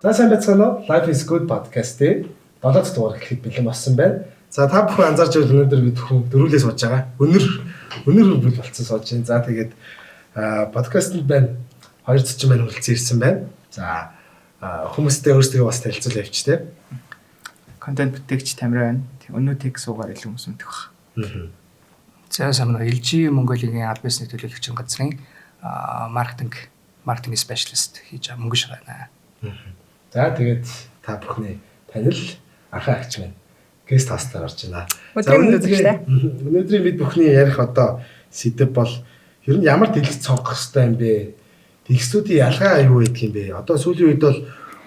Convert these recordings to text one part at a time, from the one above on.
За сайн байцгаана уу? Life is good podcast-ийн 7 дахь дугаар гэхэд бэлэн болсон байна. За та бүхэн анзаарч байвал өнөөдөр бид бүхэн дөрвөлээ сууж байгаа. Өнөр бүр болцсон сууж байна. За тэгээд подкастт байна 240 маань хүрэлцэн ирсэн байна. За хүмүүстэй өөрсдөө бас танилцуул явьч те. Контент бүтээгч Тамир байна. Өнөөдрийг суугаар илүү хүмүүс мэдэх баг. За самна LG Mongolia-гийн аль бизнесний төлөөлөгчийн газрын маркетинг специалист хийж байгаа мөнгөш байна. За тэгээд та бүхний танил анхаа агч маань гест хостоор орж байна. Өнөөдрийн бид бүхний ярих одоо сэдэв бол ер нь ямар дэлгэц сонгох хэрэгтэй юм бэ? Дэлгэцүүдийн ялгаа юу гэдэг юм бэ? Одоо сүүлийн үед бол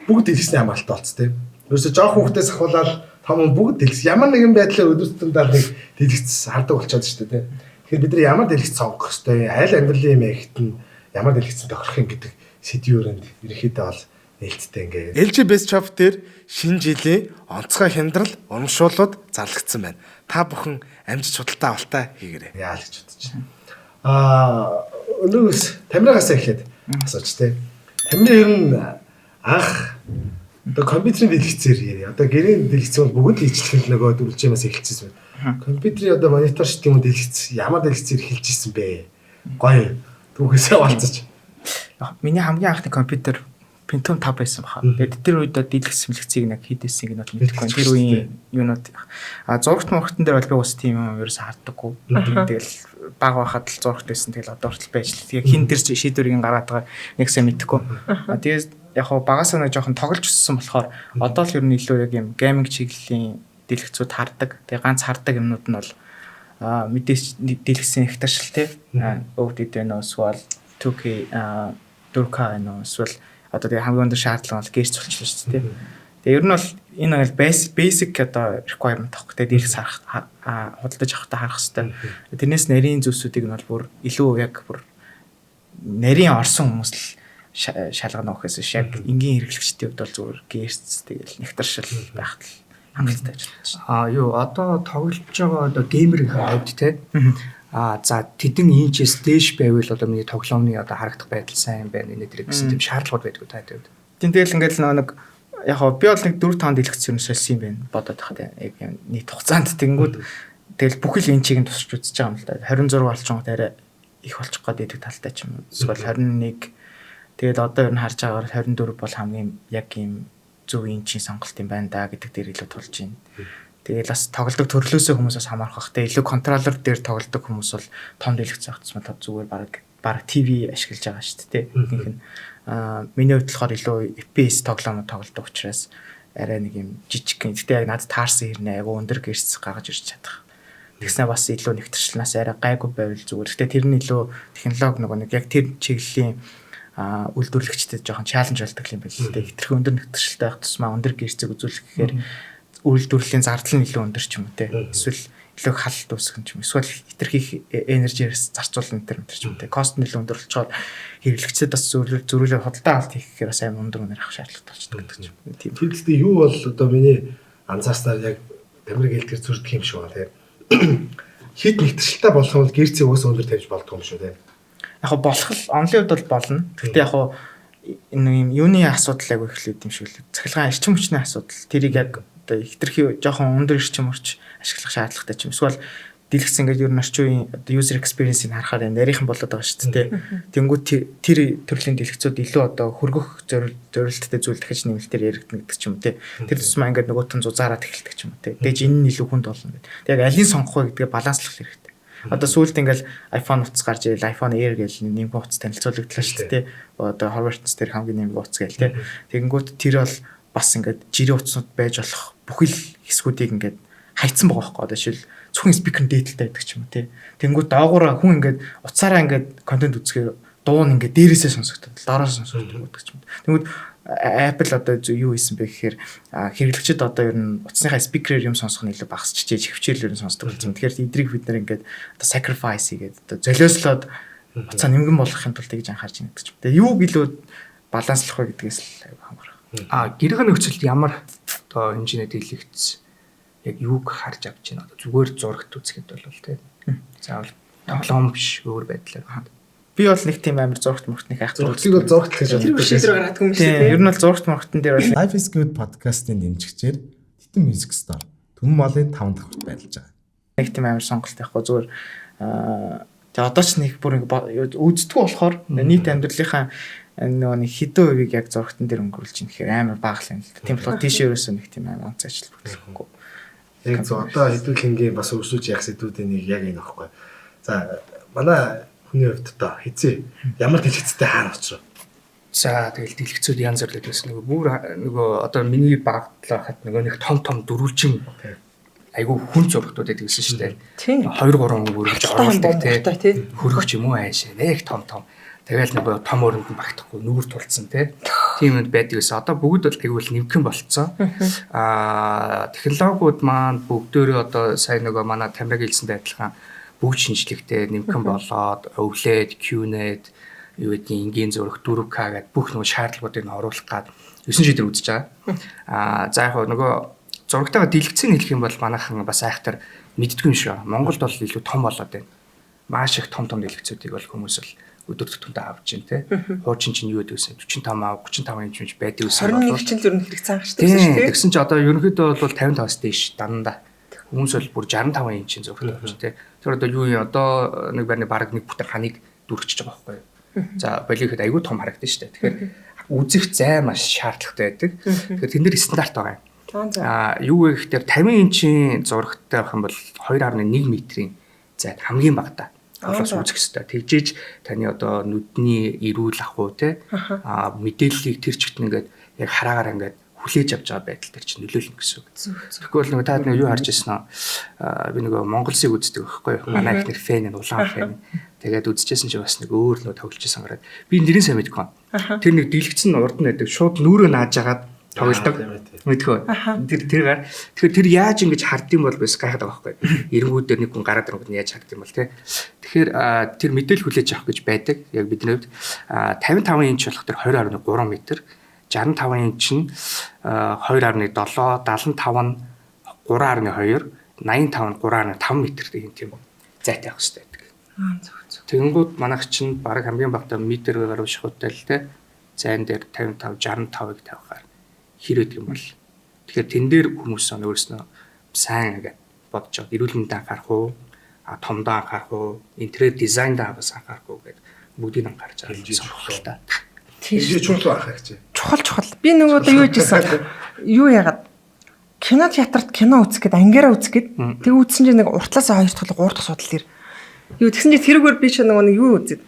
бүгд дэлгэцний хамгаалалт болц тээ. Ерөөсө жоох хүүхдээс ахуулаад том бүгд дэлгэц ямар нэгэн байдлаар өдөртөндөө нэг дэлгэц хардаг болчиход шүү дээ тээ. Тэгэхээр бид нар ямар дэлгэц сонгох хэрэгтэй? Аль амьдралын юм ихт нь ямар дэлгэцэнд тохирох юм гэдэг сэдвүүрэнд ерөнхийдөө бол нээлттэй ингээд LG Best Shop дээр шинэ жилийн онцгой хямдрал урамшууллууд зарлагдсан байна. Та бүхэн амжилт судалтай авалтаа хийгээрэй. Яа л гэж бодож байна. Өнөөс Тамирагаас эхлээд асууч те. Тамир ер нь анх одоо компьютерийн дэлгэцээр ярив. Одоо гэрийн дэлгэц бол бүгд ижлэх л нөгөө дөрвөлжмээс эхэлчихсэн байна. Компьютерийн одоо монитор шиг юм дэлгэц ямар дэлгэцээр эхэлж ирсэн бэ? Гоё. Түүхээсээ болцож. Миний хамгийн анхны компьютер Pentium 5 байсан баха. Тэгээд тэр үед дэлгэц сэмлэгцийг нэг хийдээсийг нь бол мэдэхгүй. Тэр үеийн юунууд зурагт мөрхтөн дээр бол би ус тийм юм ерөөсө харддаггүй. Тэгэл баг байхад л зурагт байсан. Тэгэл одоо хүртэл байж л. Тэгээ хин тэр шийдвэрийг гаргаад байгаа нэг сайн мэдэхгүй. Тэгээд яг хаа багасаа нэг жоохон тоглож өссөн болохоор одоо л ер нь илүү яг юм гейминг чиглэлийн дэлгэцүүд хардаг. Тэгээ ганц хардаг юмнууд нь бол мэдээж дэлгэцийн их таршил те. Өвдөд байна уу эсвэл 2K 4K байна уу эсвэл одоо тэгээ хамгийн өндөр шаардлага бол гэрч болчихлоо шүү дээ. Тэгээ ер нь бол энэ бол basic одоо requirement авах гэдэг дэлгэц худалдаж авахтаа харах хэрэгтэй. Тэрнээс нарийн зүйлсүүдийг нь бол бүр илүү яг бүр нарийн орсон хүмүүс л шалгана гэхээс яг энгийн хэрэглэгчдийн хувьд бол зүгээр гэрч тэгэл нэгтаршил байхад л хангалттай ажиллаж байна. Одоо тоглож байгаа одоо геймерийн хувьд те. За тэдэн инчээс дээш байвал одоо миний тоглоомны одоо харагдах байдал сайн байна нэ гэсэн тийм шаардлагууд байдгүй та хэвд. Тийм тэгэл ингээд л нэг яг би бол нэг 4-5 дэлгэц юм солисон юм байна бодоод байхад яг нийт хугацаанд тэнгүүд тэгэл бүхэл инчийг нь тусч үзэж байгаа юм л да. 26 болчихгоо арай их болчих гээд идэг талтай ч юм. Эсвэл 21 тэгэл одоо ер нь харж байгаагаар 24 бол хамгийн яг юм зөв инчийн сонголт юм байна да гэдэг дээр илүү тулж байна. Тэгэл бас тоглодог төрлөөсөө хүмүүсээс хамаарах хэрэгтэй. Илүү контроллер дээр тоглодог хүмүүс бол том дэлгэц авчихсан та зүгээр баг ТV ашиглаж байгаа шүү дээ. Ихэнх нь миний хувьд болохоор илүү FPS тоглоом тоглодог учраас арай нэг юм жижиг гин. Гэтэ яг надад таарсан хэрнээ айгу өндөр гэрц гаргаж ирч чадах. Тэгснэ бас илүү нэгтэрчлэнээс арай гайгүй байвал зүгээр. Гэтэ тэр нь илүү технологи нөгөө нэг яг тэр чиглэлийн үйлдвэрлэгчдэд жоохон чаленж болдог юм байна л дээ. Хитрхи өндөр нэгтэрчлэлтэй байх тусмаа өндөр гэрцэг үзүүлэх гэхээр үйлдвэрлэлийн зардал нь илүү өндөр ч юм уу те. Эсвэл илүү халт үүсгэн ч юм. Эсвэл хитрхи энержиээс зарцуулна энэ ч юм те. Кост нь илүү өндөр болчоод хэрэглэгчдэд бас зөрүүлээ худалдаа авалт хийх гэхээр бас амар өндөр үнээр авах шаардлагатай болчихдог гэдэг ч юм. Тийм. Тэгэхдээ юу бол одоо миний анзаарснаар яг Тамирыг хэлдгэр зүрдэх юм шиг байна те. Хит нэгтэршилтэй болох юм бол гэрцээ уус өндөр тавьж болдгоо юм шүү те. Яг болох л онлын хувьд бол болно. Гэхдээ яг энэ юм юуны асуудал айгүй эхлэв юм шиг л. Цахилгаан эрчим хүчний асуудал. Тэрийг яг одоо хитрхи жоохон өндөр эрчим хүч ашиглах шаардлагатай ч юм. Эсвэл дэлгэц ингээд ер нь орчин үеийн одоо user experience-ийг харахаар нарийнхан болоод байгаа шүү дээ. Тэнгүүд тэр төрлийн дэлгэцүүд илүү одоо хөргөх зорилттой зүйл дахиж нэмэлтээр яригдана гэдэг ч юм те. Тэр тусмаа ингээд нөгөөт нь зузаараад эхэлдэг ч юм те. Тэгэж энэ нь илүү хүнд болно гэдэг. Тэг яг алийг сонгох вэ гэдгээ баланслах хэрэгтэй. Одоо сүүлд ингээл iPhone утас гарч ирэл iPhone Air гэж нэмэх утас танилцуулагдлаа шүү дээ. Одоо Horvaths дээр хамгийн нэмэх утас гээл те. Тэгэнгүүт тэр бол бас ингээд жирийн утаснууд байж болох бүхэл хэсгүүдийг ингээд хайцсан байгаа байхгүй. Одоо жишээл зөвхөн спикер дээдэлтэй байдаг ч юм уу те. Тэнгүүд доогоороо хүн ингээд утсаараа ингээд контент үзэхээр дуу нь ингээд дээрээсээ сонсогддог, доороос сонсогддог гэдэг ч юм. Тэнгүүд Apple одоо юу хийсэн бэ гэхээр хэрэглэгчид одоо ер нь утасныхаа спикерээр юм сонсох нь илүү багасчихжээ, хөвчөөлөөр нь сонсдог болсон. Тэгэхээр эдрийг бид нар ингээд одоо sacrifice хийгээд одоо золиослоод утсаа нэмгэн болгохын тулд гэж анхаарч байна гэдэг ч юм. Тэгээ юуг илүү баланслах вэ гэдгээс л хамаарах. Гэрхэн нөхцөлд ямар одоо хэмжээний дэлгэц яг юуг харж авч байна. Одоо зүгээр зурагт үзэхэд бол тийм. Заавал тоглоом биш өөр байдлаар. Би бол нэг тийм амар зургт мөртний хайх. Зургтыг бол зургт гэж Тэр шийдвэр гаргадаг юм шүү дээ. Ер нь бол зургт мөртөн дээр бол Life is Good podcast-ийн дэмжигчээр Титэн Music Store Түмэн Малын 5 дахь хүрт байлж байгаа. нэг тийм амар сонголт байхгүй зүгээр тэгээ одоо ч нэг бүр үздэггүй болохоор нийт амьдралынхаа нөгөө нэг хэдэн хувийг яг зургтан дээр өнгөрүүлж ийн гэхээр амар бага л юм л да. Тийм болохоор тийш ерөөсөө нэг тийм амар онц ажил бүтэхгүй. Яг зөв одоо хэдүүлхэнгийн бас өршүүлж яах сэдвүүдийн нэг яг энэ аахгүй. За манай хүний хувьд одоо хэзээ ямар дэлгэцтэй хаана очроо. За тэгэл дэлгэцүүд янз бүр байсан нөгөө одоо миний багтлаа хат нөгөө нэг том дөрвөлжин айгу хүн зургтууд байдаг гэсэн шүү дээ. 2 3 өргөж оруулдаг тий. Хөргөч юм уу аашаа нэг том. Тэгэл нөгөө том өрөнд нь багтахгүй нүгэр тулцсан тий. Тийм юм байдаг гэсэн. Одоо бүгд бол айгу нэмхэн болцсон. Технологиуд маань бүгдөө одоо сайн нөгөө манай камераг хэлсэнтэй адилхан бүгд шинжлэхтэй нэмхэн болоод өвлээд, QNET юу гэдгийг энгийн зураг 4K гэдэг бүх нөгөө шаардлагуудыг оруулах гад 9 шийдвэр үзэж байгаа. За яг нөгөө зурагтайгаа дэлгэцэн хэлэх юм бол манайхан бас айхтар мэддгүй юм шиг. Монголд бол илүү том болоод байна. Маш их том дэлгэцүүдийг бол хүмүүс бол өдөр тутамдаа авч байна те. Хуучин чинь юу гэдэг вэ? 45 ав 35 инч байдаг гэсэн бол 21 чинь л ер нь хэрэгцээ хангаштай гэсэн шүү дээ. Тэгсэн чи одоо ерөнхийдөө бол 55-аас дээш дандаа. Хүмүүс бол бүр 65 инчийн зурагт авч те. Тэр одоо юу юм одоо нэг барны баг нэг бүтэн ханыг дүрхчихэж байгаа байхгүй юу? За болихэд айгүй том харагдана шүү дээ. Тэгэхээр үзэх зай маш шаардлагатай байдаг. Тэгэхээр тэн дээр стандарт байгаа юм. Юу вэ гэхээр 50 инчийн зурагтай байх юм бол 2.1 метрийн зайд хамгийн багадаа олоос үзэх хэрэгтэй. Тэгжээж таны одоо нүдний эрүүл ахуй те мэдээллийг тэр чигт ингээд яг хараагаар ингээд хүлээж авч байгаа байдал төр чинь нөлөөлнө гэсэн үг. Тэгэхгүй бол нөгөө та юу харж ирсэн аа би нөгөө Монголсыг үздэг байхгүй юу? Манай ихнэр фэн нь улаан фэн. Тэгээд үзчихсэн чи бас нэг өөр нөгөө тоглож исэн гараад би нэрийн сайн мэдэхгүй. Тэр нэг дэлгэцэн урд нь байдаг шууд нүрөө нааж агаад тоглодог. Мэдхөө. Тэр гар. Тэгэхээр тэр яаж ингэж хардсан бол бас гайхаад байгаа байхгүй. Эренгүүд дээр нэг хүн гараад ирэнгүүд нь яаж хардсан бол те. Тэгэхээр тэр мэдээлэл хүлээж авах гэж байдаг. Яг бидний хувьд 55 инч болох тэр 20.3 метр, 65 инч нь 2.7, 75 нь 3.2, 85 нь 3.5 метр тийм зайтай авах хэрэгтэй байдаг. Тэгэнгүүт манайх чинь баг хамгийн багтаа метр гаруй шахуутай л те. Зайн дээр 55, 65-ыг тавихаар хэрэг юм бол. Тэгэхээр тэн дээр хүмүүс өөрснөө сайн ингээд бодож байгаа. Эрүүл мэндэд анхаарах уу, томдоо анхаарах уу, интерьер дизайнд бас анхаарах уу гэдэг бүгдийг анхаарч байгаа юм байна. Тийм чухал анхаарах гэж. Чухал. Би нөгөө одоо юу хийжсэн. Юу яагаад кино театрт кино үзэх гээд ангиараа үзэх гээд тэг үзсэн чинь нэг уртлаасаа 2 дахь 3 дахь судал дээр. Юу тэгсэн чинь тэрүүгээр би ч нөгөө нэг юу үзээд.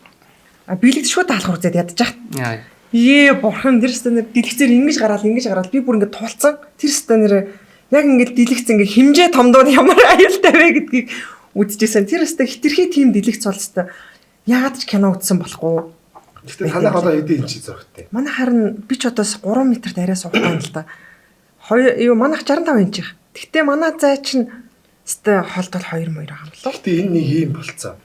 Билег шууд даалгавар үзээд ядчих. Бурхан тэр станер дэлгэцээр ингэж гараад би бүр ингэ туулцсан. Тэр станер яг ингэ дэлгэц ингэ хэмжээ томдууд ямар аюултай вэ гэдгийг үзчихсэн. Тэр станер хитрхи тийм дэлгэц болстой. Яагаад ч кино үзсэн болохгүй. Гэтэ танах одоо эдийн инч зургтай. Манай харин би ч одоо 3 метрт арай суухгүй юм л да. Манайх 65 инч их. Гэтэ манай зай чинь өстой холдол 2 мөр байгаа юм л. Гэтэ энэ нэг юм болцсон.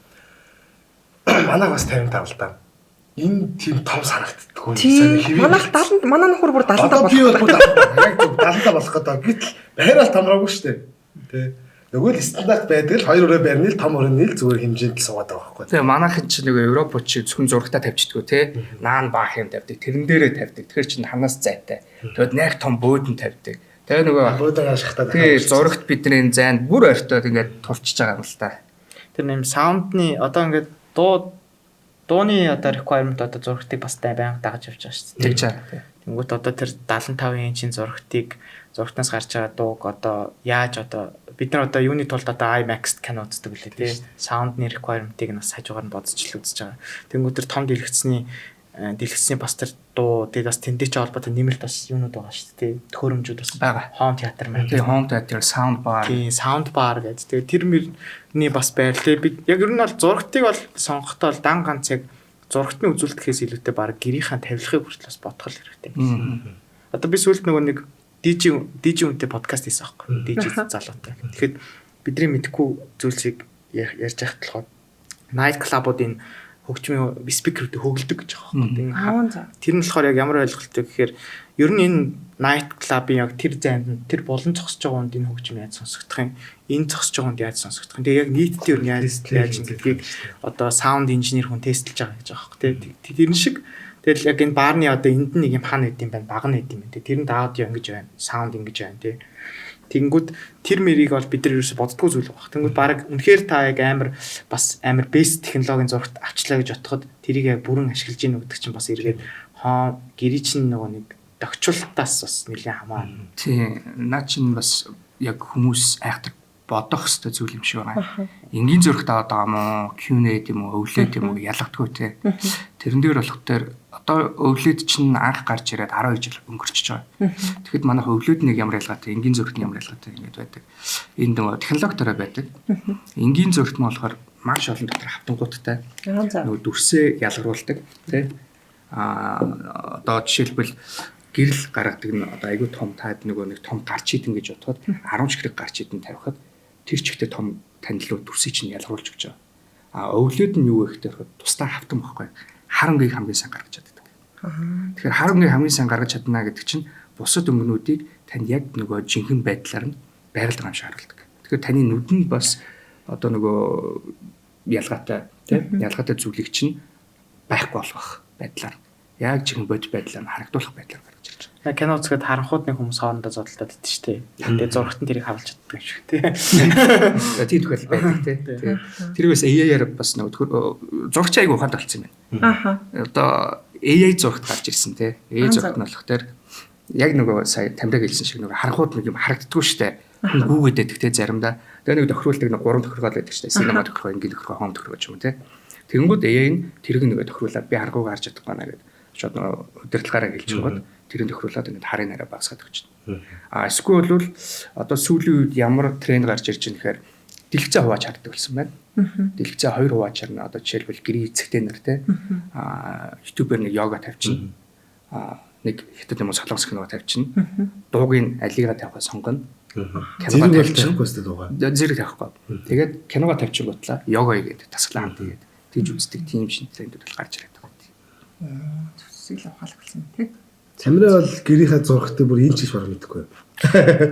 Манайх бас 55 л да. Энэ тийм том санагддаг. Манайх 70 манай нөхөр бүр 70 болох. Би бол яг 70 болох гэдэг. Гэтэл байрал томроогүй шүү дээ. Тэ. Нөгөө л стандарт байдаг л 2 өрөө барьны л том өрөөний л зүгээр хэмжээнд л суугаад байгаа байхгүй. Тэгээ манайхан ч нэг Европ чи зөвхөн зурагтаа тавьчихдгүү те. Наан баах юм тавьдаг. Тэрэн дээрээ тавьдаг. Тэгэхээр чин ханаас зайтай. Тэгэд найх том бөөдөн тавьдаг. Тэгээ нөгөө бөөдөн ашигтай. Тэгээ зурагт бидний зайд бүр ойртоод ингээд тулчиж байгаа юм л та. Тэр нэм саундны одоо ингээд дууны одоо requirement одоо зурагтыг бас байнга дагаж явж байгаа шүү дээ. Тэгж байгаа. Тэнгүүт одоо тэр 75 инчийн зурагтнаас гарч байгаа дууг одоо яаж одоо бид нар одоо юуны тулд одоо IMAX кино үздэг үлээ тий. Саундны requirement-ыг нас хажуугаар нь бодож л үзэж байгаа. Тэнгүүт тэр том дэлгэцний бас тэр дуу тэгээд бас тэндээ ч холбоотой нэмэлт бас юунууд байгаа шүү дээ тий. Төхөөрөмжүүд бас байгаа. Home theater маань. Тэгээ home theater, sound bar. Тий, sound bar гэдэг. Тэгээд тэр мөрний бас байрлал. Би яг ер нь бол зурагтыг бол сонгохдоо бол дан ганц яг зурагтны үзүүлэлтээс илүүтэй баг гэрийнхаа тавилгыг хүртэл бас бодох хэрэгтэй юм. Одоо би сүүлд нөгөө нэг DJ үнтэй подкаст хийсэн аахгүй. DJ залуутай. Тэгэхэд бидний мэдхгүй зүйлсийг ярьж байхад болохоор night club-уудын хөгжмийн спикерүүд хөглөдөг гэж байгаа юм. Аа за. Тэр нь болохоор яг ямар ойлголттой гэхээр ер нь энэ night club-ын яг тэр зайд тэр болон зогсож байгаа хүнд энэ хөгжим яаж сонсогдох юм? Энэ зогсож байгаа хүнд яаж сонсогдох юм? Тэгээ яг нийтдээ ер нь яаж гэдгийг одоо саунд инженер хүн тестэлж байгаа гэж байгаа байхгүй тий. Тэр шиг тэгэл яг энэ баарны одоо энд нэг юм хана нэт юм байна, баг нэт юм байна тий. Тэр нь аудио ингэж байна, саунд ингэж байна тий. Тэнгүүд тэр мэрийг бол бид нар ерөөсө боддгоо зүйл баг. Тэнгүүд баг үнэхээр та яг амар бэс технологийн зурагт авчлаа гэж бодоход тэрийг яг бүрэн ашиглаж ийн гэдэг чинь бас эргээд гэрий чинь нөгөө нэг догчултаас бас нэлээд хамаа. Тий, наа чинь бас яг хүмүүс айхдаг бодох хэвээр зүйл юм шиг байна. Энгийн зөрөгт аваад байгаа мó, Q&A юм уу, өвлөд юм уу ялгдаггүй тий. Тэрэн дээр болох дээр одоо өвлөд чинь анх гарч ирээд 12 жил өнгөрчихөж байгаа. Тэгэхэд манайх өвлөд нэг ямар ялгаатай, энгийн зөрөгт нь ямар ялгаатай ингэж байдаг. Энэ нөгөө технологитороо байдаг. Энгийн зөрөгт нь болохоор маш олон дотор хавтангуудтай. Нөгөө дүрсээ ялгаруулдаг тий. Одоо жишээлбэл гэрэл гаргадаг нь одоо айгүй том таад нөгөө нэг том гарч идэн гэж бодоход 10 чихрэг гарч идэн тавихад тэр чихтэй том танилуу дүрсийг чинь ялгаруулж өгч байгаа. Өвлөд нь юу вэ гэхээр тусдаа хавтан байхгүй. Харангийг хамгийн сайн гаргаж чаддаг. Тэгэхээр харангийг хамгийн сайн гаргаж чадна гэдэг чинь бусад өнгөнүүдийг танд яг нөгөө жинхэнэ байдлаар нь байралд гамш харуулдаг. Тэгэхээр таны нүдэнд бас одоо нөгөө ялгаатай тийм ялгаатай зүйлийг чинь байхгүй болгох байдлаар яг жинхэнэ бодит байдлаар нь харагдуулах байдлаар гаргаж ирж байгаа. Яг кино үзэхэд харанхууд нэг хүмүүс хоорондоо зодтолдод идэж штэ. Тэгээ зурагт нь тэрийг харуулж чаддаг юм шиг тий. Тийм тохиол байдаг тий. Тэр бас AI-аар бас нөгөө зурагч айгу ухаантай болсон юм байна. Одоо AI зурагт гарч ирсэн тий. AI зурагт нь болох тэр яг нөгөө сая тамираг хэлсэн шиг нөгөө харанхууд нэг юм харагддаггүй штэ. Гүүгээд байдаг тий заримдаа. Тэгээ нэг тохируулдаг нэг 3 тохиргол байдаг штэ. Синема тохиргол, ингийн тохиргол, хоом тохиргол ч юм уу тий. Тэнгүүд AI нь тэрийг нөгөө тохируулаад би харгууг харж чадах байна гэдэг. Шууд удирдлагаараа хэлж байгаа. Тэрийг тохируулаад ингээд харын нараа багсгаад өгч байна. Эсвэл бол одоо сүүлийн үед ямар тренд гарч ирж байгаа нэхээр дэлгэцээ хувааж харддаг болсон байна. Дэлгэцээ 2 хувааж харна. Одоо жишээлбэл гэрээ эцэгтэй нар те YouTube-ээр нэг йога тавьчихна. Нэг хятад юм уу солонгос кино тавьчихна. Дуугийн алигаа тавихаа сонгоно. Киного тавьчихгүй өстэй дуугаа. Зэрэг тавихгүй. Тэгээд киного тавьчихгуутлаа йога хийгээд тасглаа хамт хийгээд тэгж үздэг тийм шинжлэхүүнүүд бол гарч ирээд байгаа. Зүсэл ухаалгасан тий. Тамираа бол гэрийнхаа зурагтай бүр энэ ч их бараг мэдэхгүй.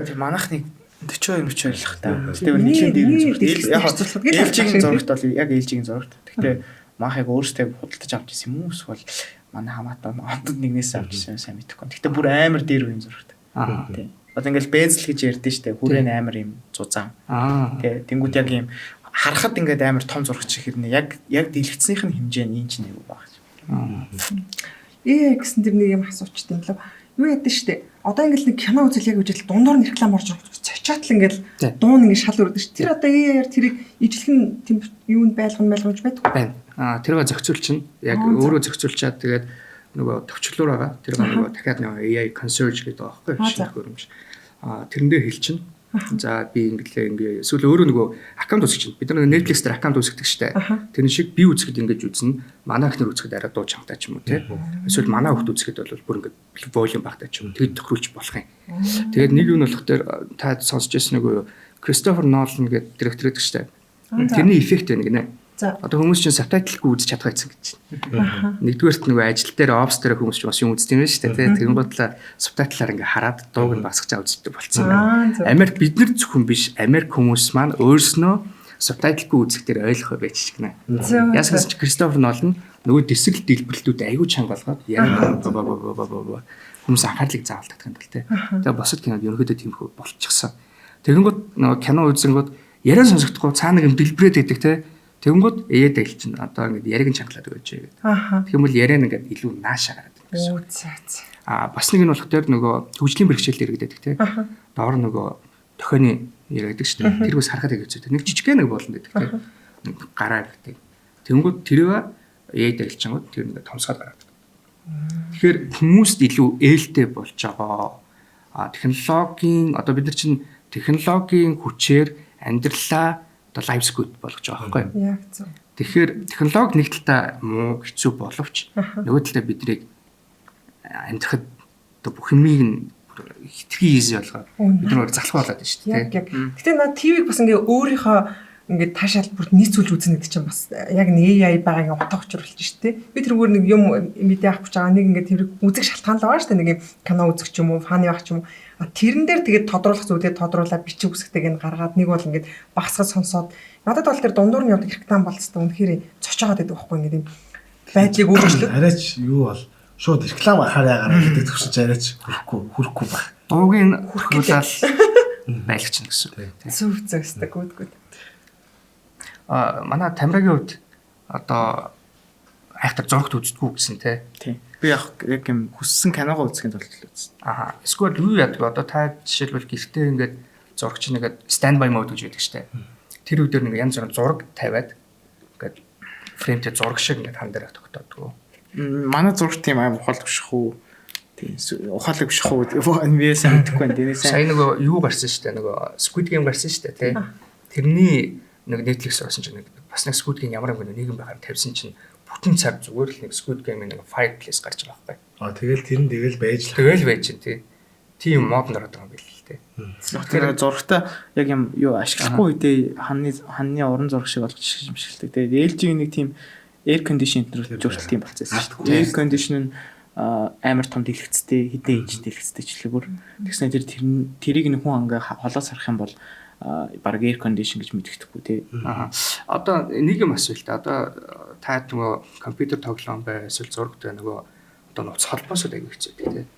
Тэр манайх нэг 42 л та. Тэр нийлэн дээр зурагт яг ээлжийн зурагт бол яг ээлжийн зурагт. Гэхдээ манайхыг өөрсдөө худалдаж авч ирсэн юм уу эсвэл манай хамаатан одод нэгнээс авч ирсэн сайн мэдэхгүй. Гэхдээ бүр амар дээр үеийн зурагт. Тий. Одоо ингээл бэзл гэж ярьдэн штэ. Хүрэн амар юм зузаан. Тий. Тэнгүүд яг юм харахад ингээд амар том зурагч хэрнээ яг дэлгэцнийх нь хэмжээ нь энэ ч нэг баг. Гэсэн тэр нэг юм асуучтай юм лав. Юу ядэн штэ. Одоо ингээл нэг кино үзэл яг үжил дундуур нь реклам орж байгаа. Цочоотл ингээл дуун ингээд шал өрдөг штэ. Тэр одоо AI-аар тэрийг ижлэх нь юунд байлгамж байдаг. Байна. Тэрийг зохицуул чинь яг өөрөө зохицуулчаад тэгээд нөгөө төвчлөр байгаа. Тэр нөгөө дахиад нөгөө AI concierge гэдэг байгаа байхгүй шинэ хөрөмж. Тэрэн дээр хэл чинь. За би ингээ эсвэл өөрөө нөгөө аккаунт үүсгэж чинь. Бид нар Netflix дээр аккаунт үүсгдэг штэ. Тэрэн шиг би үүсгэхэд ингэж үзнэ. Манай ихнэр үүсгэхэд арай дуу чангатай ч юм уу те. Эсвэл манай хүүхд үүсгэхэд бол бүр ингээ волюм багтай ч юм. Тэгэд тохируулж болох юм. Тэгээд нэг юм болох дээр та сонсож байсан нөгөө Кристофер Нолан гэдэг директор гэдэг штэ. Тэрний эффект байна гинэ. Одоо хүмүүс чинь сабтайтлгүй үзэж чадах гэсэн гэж байна. Нэгдүгээрт нөгөө ажил дээр офс дээр хүмүүс чинь бас юм үздэг юм шүү дээ. Тэгэн бодлоо сабтайтлаар ингээ хараад дууг нь басгаж үздэг болцсон байна. Америк бид нар зөвхөн биш, Америк хүмүүс маань өөрснөө сабтайтлгүй үзэх дээр ойлгох байж гинэ. Ясгаас чи Кристофер Нолан нөгөө дэсгэл дэлбэрэлтүүд аягүй чанга болгоод яг хүмүүс анхаарлыг заавалдаг юм дэл тэ. Тэгээ босод кинод ерөнхийдөө тийм хөө болчихсон. Тэгэнгүүт нөгөө кино үзэнгүүт яриа сонсохдохгүй цаана нэг дэлбэрээд байдаг тэ. Тэнгүүд ээд айл чинь одоо ингэ яриг нь чангалаад өгөөж гэдэг. Тэгмэл яриа нь ингэ илүү наашаа гараад байна гэсэн. Бас нэг нь болох дээр нөгөө хөгжлийн бэрхшээл иргэдэг те. Доор нөгөө тохионы яриадаг шүү дээ. Тэр бас харахад яг хэцүү. Нэг жижигхэн нэг болно гэдэг те. Нэг гараа гэдэг. Тэнгүүд тэрөө ээд айл чингүүд тэр ингэ томсгоод гараад. Тэгэхээр хүмүүст илүү ээлтэй болж байгаа. Технологийн одоо бид нар чинь технологийн хүчээр амьдралаа лайв скут болгож байгаа байхгүй юу? Яг зөв. Тэгэхээр технологи нэг талдаа муу хэцүү боловч нөгөө талдаа биднийг амьдрахад одоо бүх юмыг нь хитрхи easy болгоод бид нар залах болоод байна шүү дээ. Яг. Гэтэ над ТV-г бас ингээ өөрийнхөө ингээд таашаал бүр нийцүүлж үзнэ гэдэг чинь бас яг нэг AI байгааг утга учир болж шүү дээ. Би тэргээр нэг юм мэдээ авах гэж байгаа нэг ингээд тэр үзэх шалтгаан л байгаа шүү дээ. Нэг юм кино үзэх ч юм уу, фаны байх ч юм уу. Тэрэн дээр тэгээд тодруулах зүйлээ тодруулаад бичих үсгтэйг нь гаргаад нэг бол ингээд багсгаж сонсоод надад бол тэр дундуур нь явдаг хэрэгтан болцтой үнэхээр цочоод байдаг байхгүй ингээд юм байдлыг өөрчлөлт. Арайч юу бол шууд реклам хараагаар гэдэг төвшин ч арайч хүрэхгүй баг. Уугийн хөрхүүлэл байлгач нь гэсэн. Зүв зөстэй гүд. Манай Тамирагийн хувьд одоо айхтар зурагт үздэггүй гэсэн тий. Би яг юм хүссэн киногоо үзэхэд бол үзсэн. Эсвэл юу яадаг одоо та жишээлбэл гэртээ ингээд зурагч нэгээд standby mode гэж байдаг штэ. Тэр үедэр нэг янз бүрийн зураг тавиад ингээд фреймтэй зураг шиг ингээд хан дээр тогтоодог. Манай зурагт тийм аим ухаалаг биш хүү. Тийм ухаалаг биш хүү. NBS амтгүй байна. Тэрээс сая нөгөө юу гарсан штэ нөгөө Squid Game гарсан штэ тий. Тэрний нэг Netflix орсон чинь бас нэг Squid Game ямар нэгэн байгаар тавьсан чинь бүтэн цаг зүгээр л нэг Squid Game-ийн нэг fireplace гарч байгаа байхгүй. Тэгэл байж л. Тэгэл байж чинь тий. Тийм мод нар байгаа юм байл л тий. Тэгэхээр зурагтаа яг юм юу ашиглахгүй үедээ ханны уран зураг шиг болгож шимшгэлтэй. Тэгээд LG-ийн нэг тийм air conditioner зургалт юм болчихсон. Air conditioner нь амар том дэлгэцтэй хэдэн инч дэлгэцтэй ч лээ бүр. Тэгснэ тэрийг нэг хүн ингээ холоос харах юм бол баг air condition гэж мэддэхгүй тий. Одоо нэг юм асуулт. Одоо та нөгөө компьютер тоглоом бай эсвэл зурагтай нөгөө одоо нууц холбоосод аягүй хэцүү тий.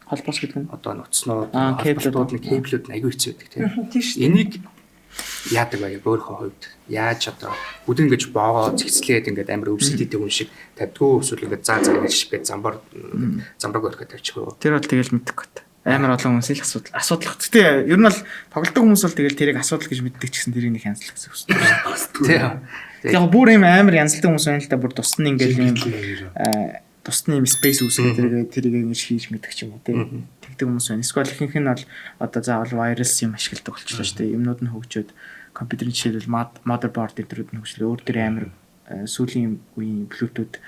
Холбоос гэдэг нь одоо нуцнууд, кэблүүд аягүй хэцүү байдаг тий. Энийг яадаг бай өөрийнхөө хувьд яаж одоо бүдэн гэж боогоо цэгцлээд ингээд амар өвсөлттэй хүн шиг тавьдгөө эсвэл ингээд заа гэж шипээ замбараг өрхөд тавьчихгүй. Тэр бол тэгэл мэддэггүй. Амар олон хүмүүс л асуудал. Гэтэ ер нь бол тоглодог хүмүүс бол тэгэл тэрийг асуудал гэж мэддэг ч гэсэн тэрийг нэг янзлах гэсэн үг шүү дээ. Яг бүр юм амар янзлдаг хүмүүс байна л да бүр тусна ингээд юм тусны юм space үүсгэх тэрийг ингэж хийж мэддэг ч юм уу тий. Тэгдэг хүмүүс байна. Эсвэл ихэнх нь бол одоо заавал wireless юм ашигладаг болчихлоо шүү дээ. Юмнууд нь хөгжөөд компьютерийн жишээлбэл motherboard энтрүүд нь хөгжлөө өөр тэр амар сүүлийн үеийн Bluetooth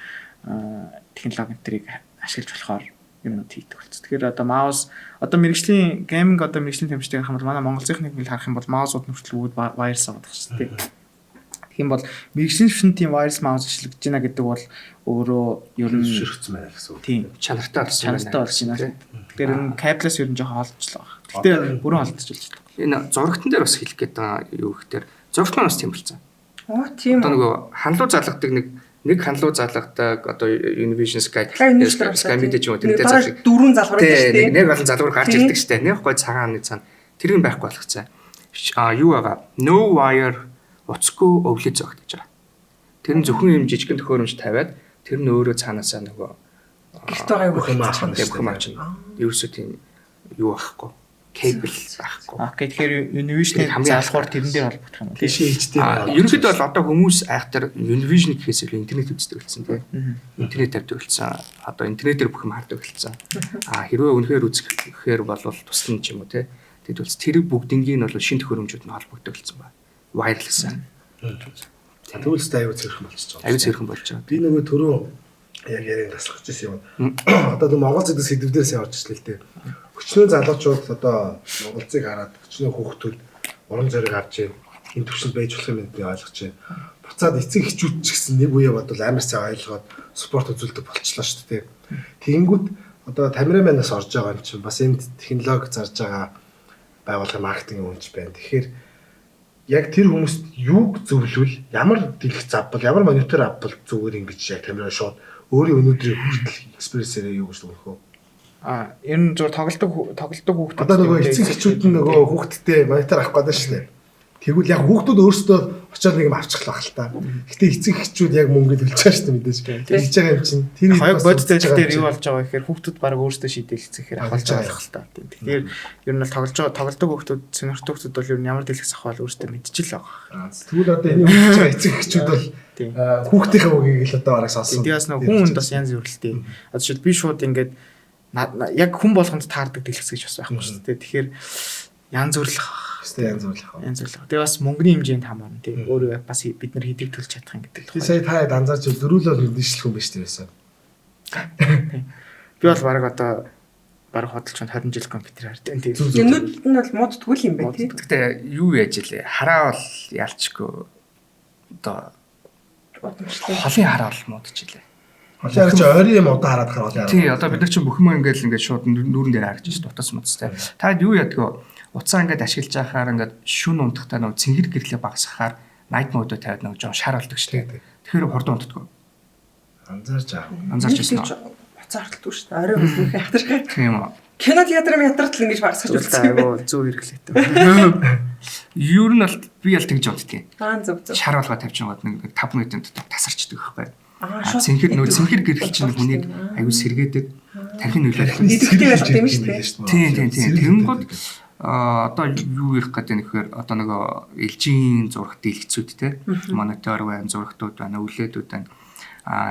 технологи энтрийг ашиглаж болохоор юмнууд хийдэг болчихсон. Тэгэхээр одоо маус одоо мэрэгжлийн гейминг одоо мэрэгжлийн тамирчдын харах юм бол манай монголынхныг нь харах юм бол маусууд нь хүртэл бүгд wireless аваад байгаа шүү дээ. Тэгэх юм бол мэрэгжлийн шин тийм wireless маус ашиглаж байна гэдэг бол өөрөө ер нь ширхсэн байна гэсэн үг. Тийм чанартай болж байна. Тэгэхээр энэ каблаас ер нь жоохон олцлоо. Гэтэ бүрэн олдчихлоо. Энэ зурагтан дээр бас хэлэх гээд байгаа юу гэхээр зурагт маань бас тийм болсон. Тийм. Одоо нөгөө хандлуу залгадаг нэг хандлуу залгадаг одоо Univision Sky Media ч юм уу тэрнтэй залгах дөрвөн залгуур байдаг шүү дээ. Нэг олон залгуур гарч ирдэг шүү дээ. Нэг гой цагаан нэг цаана тэр юм байхгүй болгоцсон. Юу байгаа? No wire уцгүй өвлөж зогт гэж байгаа. Тэр нь зөвхөн юм жижигэн төхөөрөмж тавиад тэр нь өөрөө цаанаасаа нөгөө гэртээ гайгүй мааш. Ерөөсөө тийм юу байхгүй. Кабел байхгүй. Окей тэгэхээр Univision залгуур тэрэн дээр холбогдох юм уу? Тийш HD. Ерөнхийдөө бол одоо хүмүүс айхтар Univision гэхээс илүү интернет үздэг болсон тийм. Интернет тавьдаг болсон. Одоо интернетээр бүх юм хардаг болсон. Хэрвээ үнэхээр үзэхээр бол туслан ч юм уу тийм. Тэгэд бол тэр бүгднийг нь бол шин төхөөрөмжүүд нь холбогддог болсон байна. Wireless. Төвлөстэй аюу цэрхэн болчихж байгаа. Аюу цэрхэн болж байгаа. Би нөгөө түрүү яг яриг таслах гэсэн юм. Одоо Монгол зэдэг сэдвүүдээс явж ирсэн л дээ. Өчнөө залуучууд одоо Монголцыг хараад өчнөө хүүхдүүд уран зориг авч энэ төвшөнд байж болох юм би ойлгож байна. Буцаад эцэг эхчүүд ч гэсэн нэг үе бодвол амар сайн ойлгоод спорт үзүүлдэг болчихлоо шүү дээ. Тэгэнгүүт одоо камераманаас орж байгаа юм чинь бас энд технологи зарж байгаа байгууллагын маркетинг үнж байна. Тэгэхээр яг тэр хүмүүст юуг зөвлөвл ямар дэлгэх завбал ямар монитор авбал зүгээр ингэж яг камера шууд өөрийн өнөөдрийн хүртэл экспрессээр юу гэж өгөх вэ? Ер нь зөв тоглодог хүүхдүүд одоо нөгөө эцэг эхчүүд нь нөгөө хүүхдтэй монитор авах гэдэг шүү дээ. Тэгвэл яг хүүхдүүд өөрсдөө очиод нэг юм авчихлах л та. Гэтэ эцэг эхчүүд яг мөнгө төлж байгаа шүү дээ мэдээж. Хэлж байгаа юм чинь. Тэр хоёр бодтой дээр юу болж байгаа гэхээр хүүхдүүд баг өөрсдөө шийдэлцэхээр авалж байгаа л та. Тэгэхээр ер нь бол тоглодог хүүхдүүд сонирхдаг хүүхдүүд бол ер нь ямар дэлгэц авах бол өөрсдөө мэдчихэл байгаа. Тэгвэл одоо энэ хүүхдж байгаа эцэг эхчүүд бол хүүхдийнхээ үгийг л одоо бараг сонсон. Тэгээс нөгөө хүн бас янз бүрэлтэй. Одоо шил би шууд ингээд яг хүн болгонд таардаг дэлгэц гэж бас байхгүй шүү дээ. Тэгэхээр янз бүрлэх янз бүрлэх. Тэгээ бас мөнгөний хэмжээнд хамаарна тийм. Өөрөө бас бид нар хэдийг төлж чадах юм гэдэг. Би сая та данзаарч дөрүүлэл мэдээлэл хүн биш тийм байсан. Би бол баг одоо бараг хөдөлж 20 жил компьютер хардаг. Тийм. Юмнууд нь бол мууддгүй юм байна тий. Гэхдээ юу яаж илээ? Хараа бол ялчгүй. Одоо холын хараа бол муудаж илээ. Холын хараа чи ойрын юм удаа хараад хараад яа. Тий, одоо бид нар чинь бүхмөө ингээд шууд нүүрэн дээр харж байна дутас муцтай. Та юу ядгаа уцаа ингээд ашиглаж байхаар ингээд шүн унтахтаа нөгөө цэнгэр гэрлээ багасгахаар найд модоо тавиад нөгөө жоо шар болдог шүү дээ. Тэгэхээр хурдан унтдаггүй. Анзаарч аа. Анзаарч байна. Буцаарталгүй шүү дээ. Орой өглөө хятархаа. Тийм үү. Кинод ядрам ятартал ингэж багсгаж үзсэн юм байна. Зүү хэрэглээтэй. Юу нь бол би ял тэгж унтдгийг. Зөв. Шар болгоо тавьж байгаад нэг 5 минутын дотор тасарчдаг байхгүй. Шууд цэнхэр гэрэл чинь хүнийг аюу сэргээдэг тархин нөлөөлөх. Идэвхтэй байх юм шүү дээ. Тийм. Тэнгод одоо юу их гэдэг нэхээр одоо нөгөө элжийн зураг дэлгэцүүд те монитор байна, зурагтууд байна, үлээдүүд байна.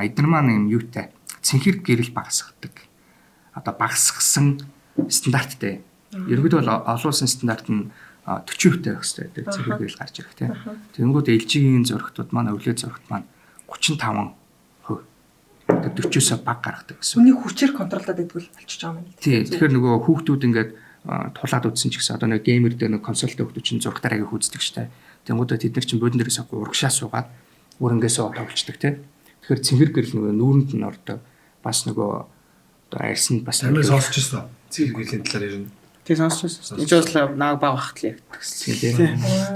Эдгээр маань юм юутай цэнхэр гэрэл багасгадаг. Одоо багасгсан стандарттай. Ерөнхийдөө бол олон улсын стандарт нь 40% байх хэрэгтэй. Цэнхэр гэрэл гарч ирэх те. Тэнгууд элжийн зурагтууд маань, үлээ зурагт маань 35%. Тэгээд 40-оос баг гаргадаг гэсэн. Үнийг хүчээр контролдоод идэгвэл болчихж байгаа юм. Тий. Тэгэхээр нөгөө хүүхдүүд ингээд тулаад үзсэн ч гэсэн одоо нэг геймер дээр нэг консольтой хүүхдүүд чинь зургатаар аяг үздэг штэ. Тэнгуудаа тэд нар чинь бодон дээрээс урагшаа суугаад өрөнгөөсөө тоглолцдог тий. Тэгэхээр цэнгэр гэрэл нөгөө нүүрэнд нь ордог. Бас нөгөө одоо арьсанд бас амир сонсч ирсэн. Цэнгэр гэрлийн талаар ер нь. Тий сонсчихсон. Энэ ч бас нааг баг ахтал ягдаг гэсэн. Тий.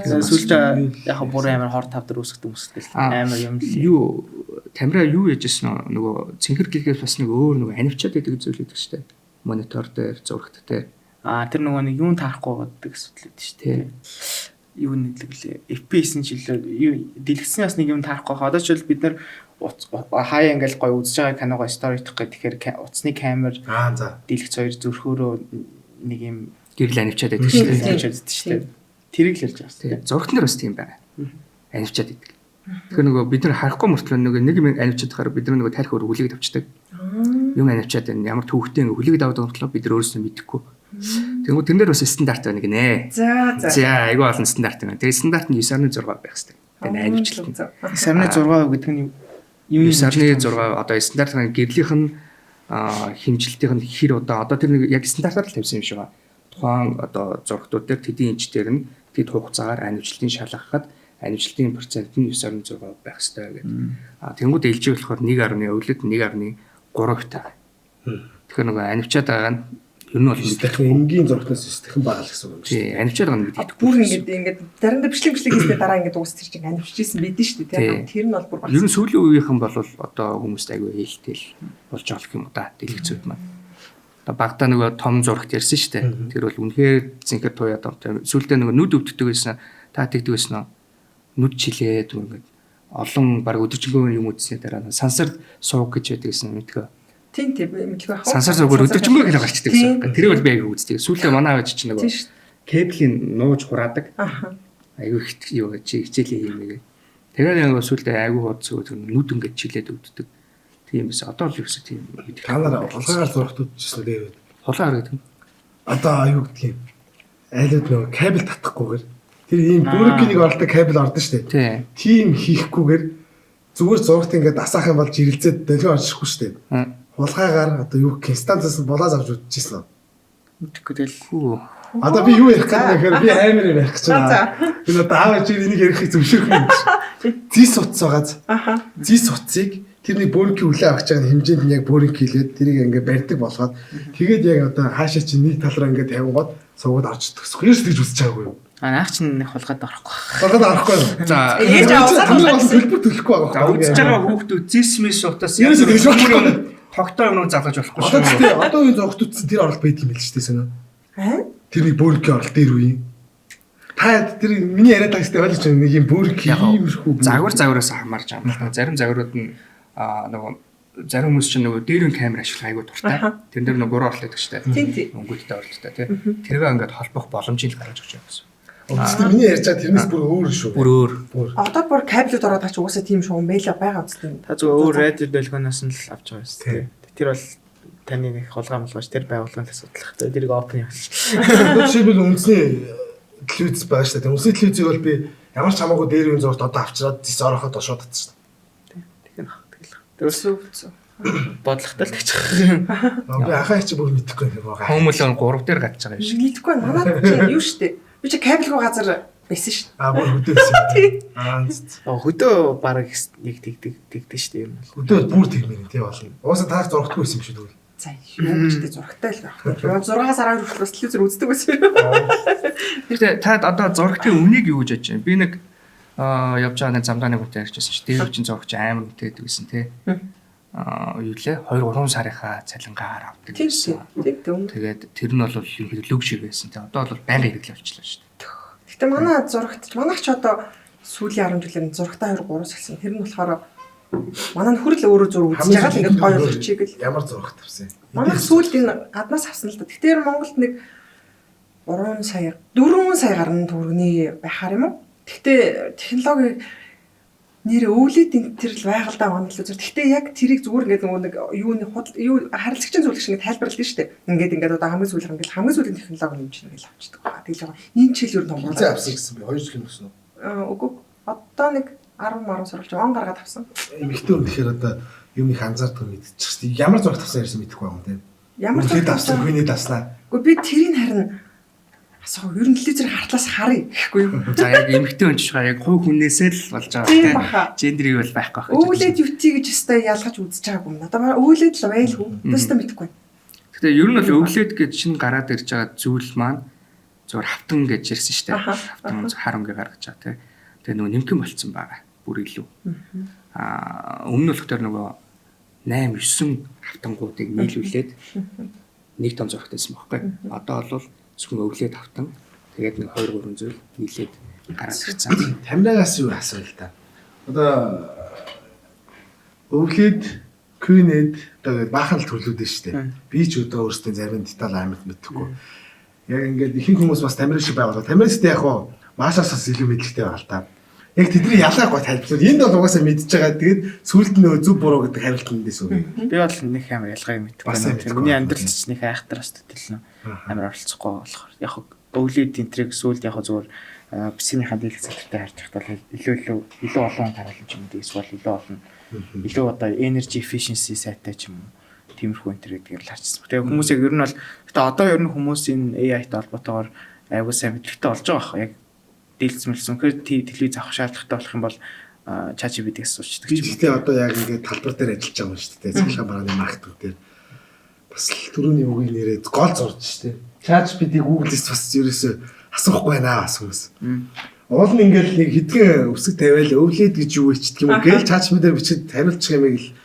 Тэгээд сүлдээ яг бүр амар хор тав дээр үсгдэг өмсгөл амар юм л. Юу камера юу яжсэн нөгөө цэнгэр гэргээс бас нэг өөр нөгөө анивчаад байдаг зүйл үүдэг штэ. Монитор дээр зурагт дээр. Тэр нөгөө нэг юун таарахгүй байдаг асуудал үүдэж штэ. Юу нэглэлээ. FPS нь жилээ юу дэлгэцнээс нэг юм таарахгүй. Одоо ч бид нар хаяа ингээл гой үзэж байгаа киногоо сторитх гэх тэгэхээр утасны камер дэлгэц хоёр зөрхөөрөө нэг юм гэрэл анивчаад байдаг штэ. Тэрийг л хэлж байгаа. Зурагт нар бас тийм байна. Анивчаад байдаг. Тэгэхээр нөгөө бид нар харахгүй мөртлөө нэг юм анивчаад хараа бид нар нөгөө тарих өөр хүлээг тавьчихдаг. Юм анивчаад ямар төвхтэй хүлээг давдаг мөртлөө бид нар өөрсдөө мэдэхгүй. Тэгвэл тэр нэр бас стандарт байна гинэ. За айгүй олон стандарт байна. Тэгээ стандарт нь 9.6 байх хэрэгтэй. Тэгээ анивчлалт. 9.6 гэдэг нь юу 9.6 одоо стандартын гэрлийнх нь хэмжилтийнх нь хэр одоо тэр нэг яг стандартаар л тавьсан юм шиг байна. Тухайн одоо зургатууд дээр тэдийн инчдэр нь тэд хугацаагаар анивчлалтын шалгахад анивчлалтын процент нь 9.6 байх хэрэгтэй гэдэг. Тэнгууд ээлжийг болохоор 1.0 өвлөд 1.3 таа. Тэгэхээр нөгөө анивчаад байгаа нь ер нь бол энгийн зургатнаас сэтгэн байгаа л гэсэн үг шүү дээ. Анивчаад байгаа нь гэдэг. Бүр ингээд заримдаа бичлэг хийснээр дараа ингээд уусч чинь анивчижсэн байдэн шүү дээ. Тэр нь бол бүр ер нь сүүлийн үеийнхэн бол одоо хүмүүст аягүй ээлтэл болж байгаа юм да. Дэлгэцүүд маань. Одоо багтаа нөгөө том зурагт ярьсан шүү дээ. Тэр бол үнэхээр зинхэр туяад амтай. Сүүлдээ нөгөө нүд өвддөг байсан. Та тэгдэг байсан нь нүд чилээд ингээд олон баг өдөржингөө юм үзсний дараа сансар сууг гэж байдаг гэсэн мэдгүй. Тийм мэдлэг байх. Сансар зургаар өдөржингөө хэлээ гарчдаг гэсэн. Тэр бол би аяг үздэг. Сүүлдээ манай аваач чинь нөгөө кабелийн нууж хураадаг. Аягүй их юу гэж хичээлийн юм. Тэгээд нөгөө сүүлдээ аягүй хуудс нүд ингээд чилээд өвддөг. Тийм байсан. Одоо л юу гэсэн тийм мэдээ. Та нар хулгайгаар зургатууд жишээ дээр. Хулгайгаар гэдэг нь. Одоо аюу гэдэг юм. Айлууд нөгөө кабель татахгүйгээр тэр ийм бүргийн нэг оролтой кабель ордон шүү дээ. Тийм хийхгүйгээр зүгээр зургт ингээд дасаах юм бол жирэлзээд долгион орчихгүй шүү дээ. Хулгайгаар одоо юу гэх станцаас булаас авч үзчихсэн. Мэдхгүй тэгэл. Одоо би юу ярих гэдэг нэхээр би амар юм ярих гэж байна. Би одоо аавч энийг ярихыг зөвшөөрөх юм гэж. Зис утас байгааз. Зис утсыг тэрний бөөрингийн хүлээ авах чагаа хэмжээнд нь яг бөөринг хийлээд тэрийг ингээд барьдаг болгоод тэгээд яг одоо хаашаа чинь нэг талаараа ингээд тавингууд сувууд орж төгсөх. Яаж тэгж үсэж байгаагүй юу? Наах чинь нэг хулгайд орохгүй. Хулгайд орохгүй юу? За ээж аваад төлбөр төлөхгүй байгаа. Үзэж байгаа хүүхдүүд зисмис утас яг тогтоо юм залгаж болохгүй шүү. Одоо энэ зургатууд тэр оролт байдаг юм л шүү дээ сонио. Тэрний бөөрингийн оролт дээр үе. Та тэр миний яриад байгаа хэвээр ойлгож байна. Нэг юм бөөринг иймэрхүү загвараас хамаарч байгаа. Зарим загварууд нь нөгөө зарим хүмүүс чинь нөгөө дээрэн камер ашиглах айгуу дуртай. Тэр дээр нөгөө 3 оролт байдаг шүү дээ. Өнгөтэй оролттой тий. Тэргээ ингээд холбох боломжийг гаргаж өгч байгаа гэсэн. Өчигдөр миний ярьж байгаа тэрнээс бүр өөр шүү. Бүр өөр. Одоо бүр кабелүүд ороод байгаа ч угаасаа тийм шүү мэйл байгаа үстэй. Та зөв өөр радио долгионоос нь л авч байгаа шүү дээ. Тэр бол таны нэг хулгай молгооч тэр байгууллагын асуудал. Тэрийг опен явуулж. Жишээлбэл үндэсний телевиз байгаа шүү дээ. Үндэсний телевизийг бол би ямар ч хамаагүй дээр үн зурт одоо авчираад зис ороход шууд татсан шүү дээ. Тэг. Тэгэхээр тэгэл. Тэр бодлоготой л тачих. Би ахаа чи бүр мэдэхгүй юм байгаа. Home Alone 3 дээр гарч байгаа юм шиг. Мэдхгүй байна. Манайд чинь юу штэ. Би чи кабелгүй газар байсан шүү. Бүр хөдөөсөн. Хөдөө бараг нэг тэгдэж штэ юм бол. Хөдөө бүр тэгмээ тий болно. Уусаа таах зургахгүй байсан юм шиг тэгвэл. За юу гэж тэ зурагтай л байх. 6-аас 10 хүртэл телевизээр үздэг байсан. Тэгэхээр та одоо зурагтын үнийг юу гэж бодож байна? Би нэг явж байгаа нэг замдаа нэг үтэй ярьчихсан шүү. Дээр чинь зурагч амар үнэтэй гэсэн тий. Юу лээ 2-3 сарынхаа цалингаар авдаг гэсэн. Тэгээд тэр нь бол ерөнхийдөө лүг шиг байсан тий. Одоо бол байнга хэрэглээ болчихлоо шүү. Гэтэ манай зурагт манайх ч одоо сүүлийн 10 жилээр зурагтаа 2-3 салсан. Тэр нь болохоор манай нөхөр л өөрөө зураг үзэж байгаа л ингээд гоё болчихийг л ямар зураг тавьсан. Манай сүүлд энэ гаднаас авсан л да. Тэгэхээр Монголд нэг 4 сая гаруй төгрөгийн байхаар юм уу? Гэхдээ технологи нэр өвлөд энэ төр л байгальдаа манай л үзэр. Гэхдээ яг тэрийг зүгээр ингээд нэг юуны юу харилцагчийн зүйлэг шиг тайлбарлалт нь шүү дээ. Ингээд одоо хамгийн сүүлийн технологи нэмж нэг л авчдаг байгаа. Тэгэл байгаа. Энэ жил ер нь том. Хизээ авсан гэсэн би 2 жил өгсөн үү? Үгүй. Одоо нэг 10 сурвалж он гаргаад авсан. Эмэгтэй хүн тэгэхээр одоо юмыг анзаардаг мэдчихсэн. Ямар зураг тавьсан ярьсан мэдэхгүй юм тийм. Ямар зураг тавьсан хүнийг давснаа. Үгүй би тэрийг харин асуу ер нь телевизээр хартлаас харъя гэхгүй юу. За яг эмэгтэй хүн ч байгаа яг хувь хүнээсээ л болж байгаа тийм. Гендрийг бол байхгүй байх гэж. Өвлөд юти гэж өстой ялгаж үзэж байгаагүй юм. Одоо өвлөд л байлгүй. Өстой мэдэхгүй. Гэтэ ер нь бол өвлөд гэж шинэ гараад ирж байгаа зүйл маань зөвхөн хавтан гэж ярьсан шүү дээ. Хавтан харамгээ гаргаж байгаа тийм. Тэгээ нөгөө нэмхэн болцсон байгаа. Бүр илүү. Өмнө нь болохоор нөгөө 8-9 хавтангуудыг нийлүүлээд нэг том зурагтайсан байхгүй. Одоо бол зөвхөн өвлөд хавтан тэгээд нэг 2-3 зүйл нийлээд гараад ирсэн. Тамирагаас юу асуул та. Одоо өвлөд Queen-ed тэгээд баахан л төрлүүд нь шүү дээ. Би ч одоо өөрсдөө зарим деталь амар мэдэхгүй. Яг ингээд ихэнх хүмүүс бас тамираг шиг байгуулаа. Тамирагчтай яг уу маашаас илүү мэдлэгтэй байгаа л та. Яг тэдний ялаагүй тайлбарлал. Энд бол угаасаа мэдчихэж байгаа. Тэгээд сүулт нөө зөв буруу гэдэг хариулт нэс үү. Би бол нэг амар ялгааг мэдгүй байна. Миний амьдралч ч нэг айхтараас төдөл нөө амар оролцохгүй болохоор. Яг өвлөд интриг сүулт яг зүгээр бисгийнхаа дийлэх цэцэртэй харж байхдаа илүү олон гаргал юм дээ. Эсвэл илүү олон илүү одоо energy efficiency сайтай ч юм уу. Тиймэрхүү интер гэдгээр л харчихсан. Тэгээ хүмүүс яг ер нь бол гэтээ одоо ер нь хүмүүс энэ AI-тай холбоотойгоор айгуу сайн мэдлэгтэй болж байгаа байх. Яг дийлцмэлсэн. Тэгэхээр телевиз авах шаардлагатай болох юм бол ChatGPT-ээс суучдаг юм. Би одоо яг ингээд талбар дээр ажиллаж байгаа юм шүү дээ. Цэглэхэн барааны маркетинг дээр бас л түрүүний үгийг нэрээд гол зурж шүү дээ. ChatGPT Google-с бас ерөөсөө асуухгүй байна бас хүмүүс. Уул нь ингээд нэг хэдхэн өсөг тавиал өвлөд гэж юу ичдэг юм гээл ChatGPT-ээр бичиж хариулчих юм ийг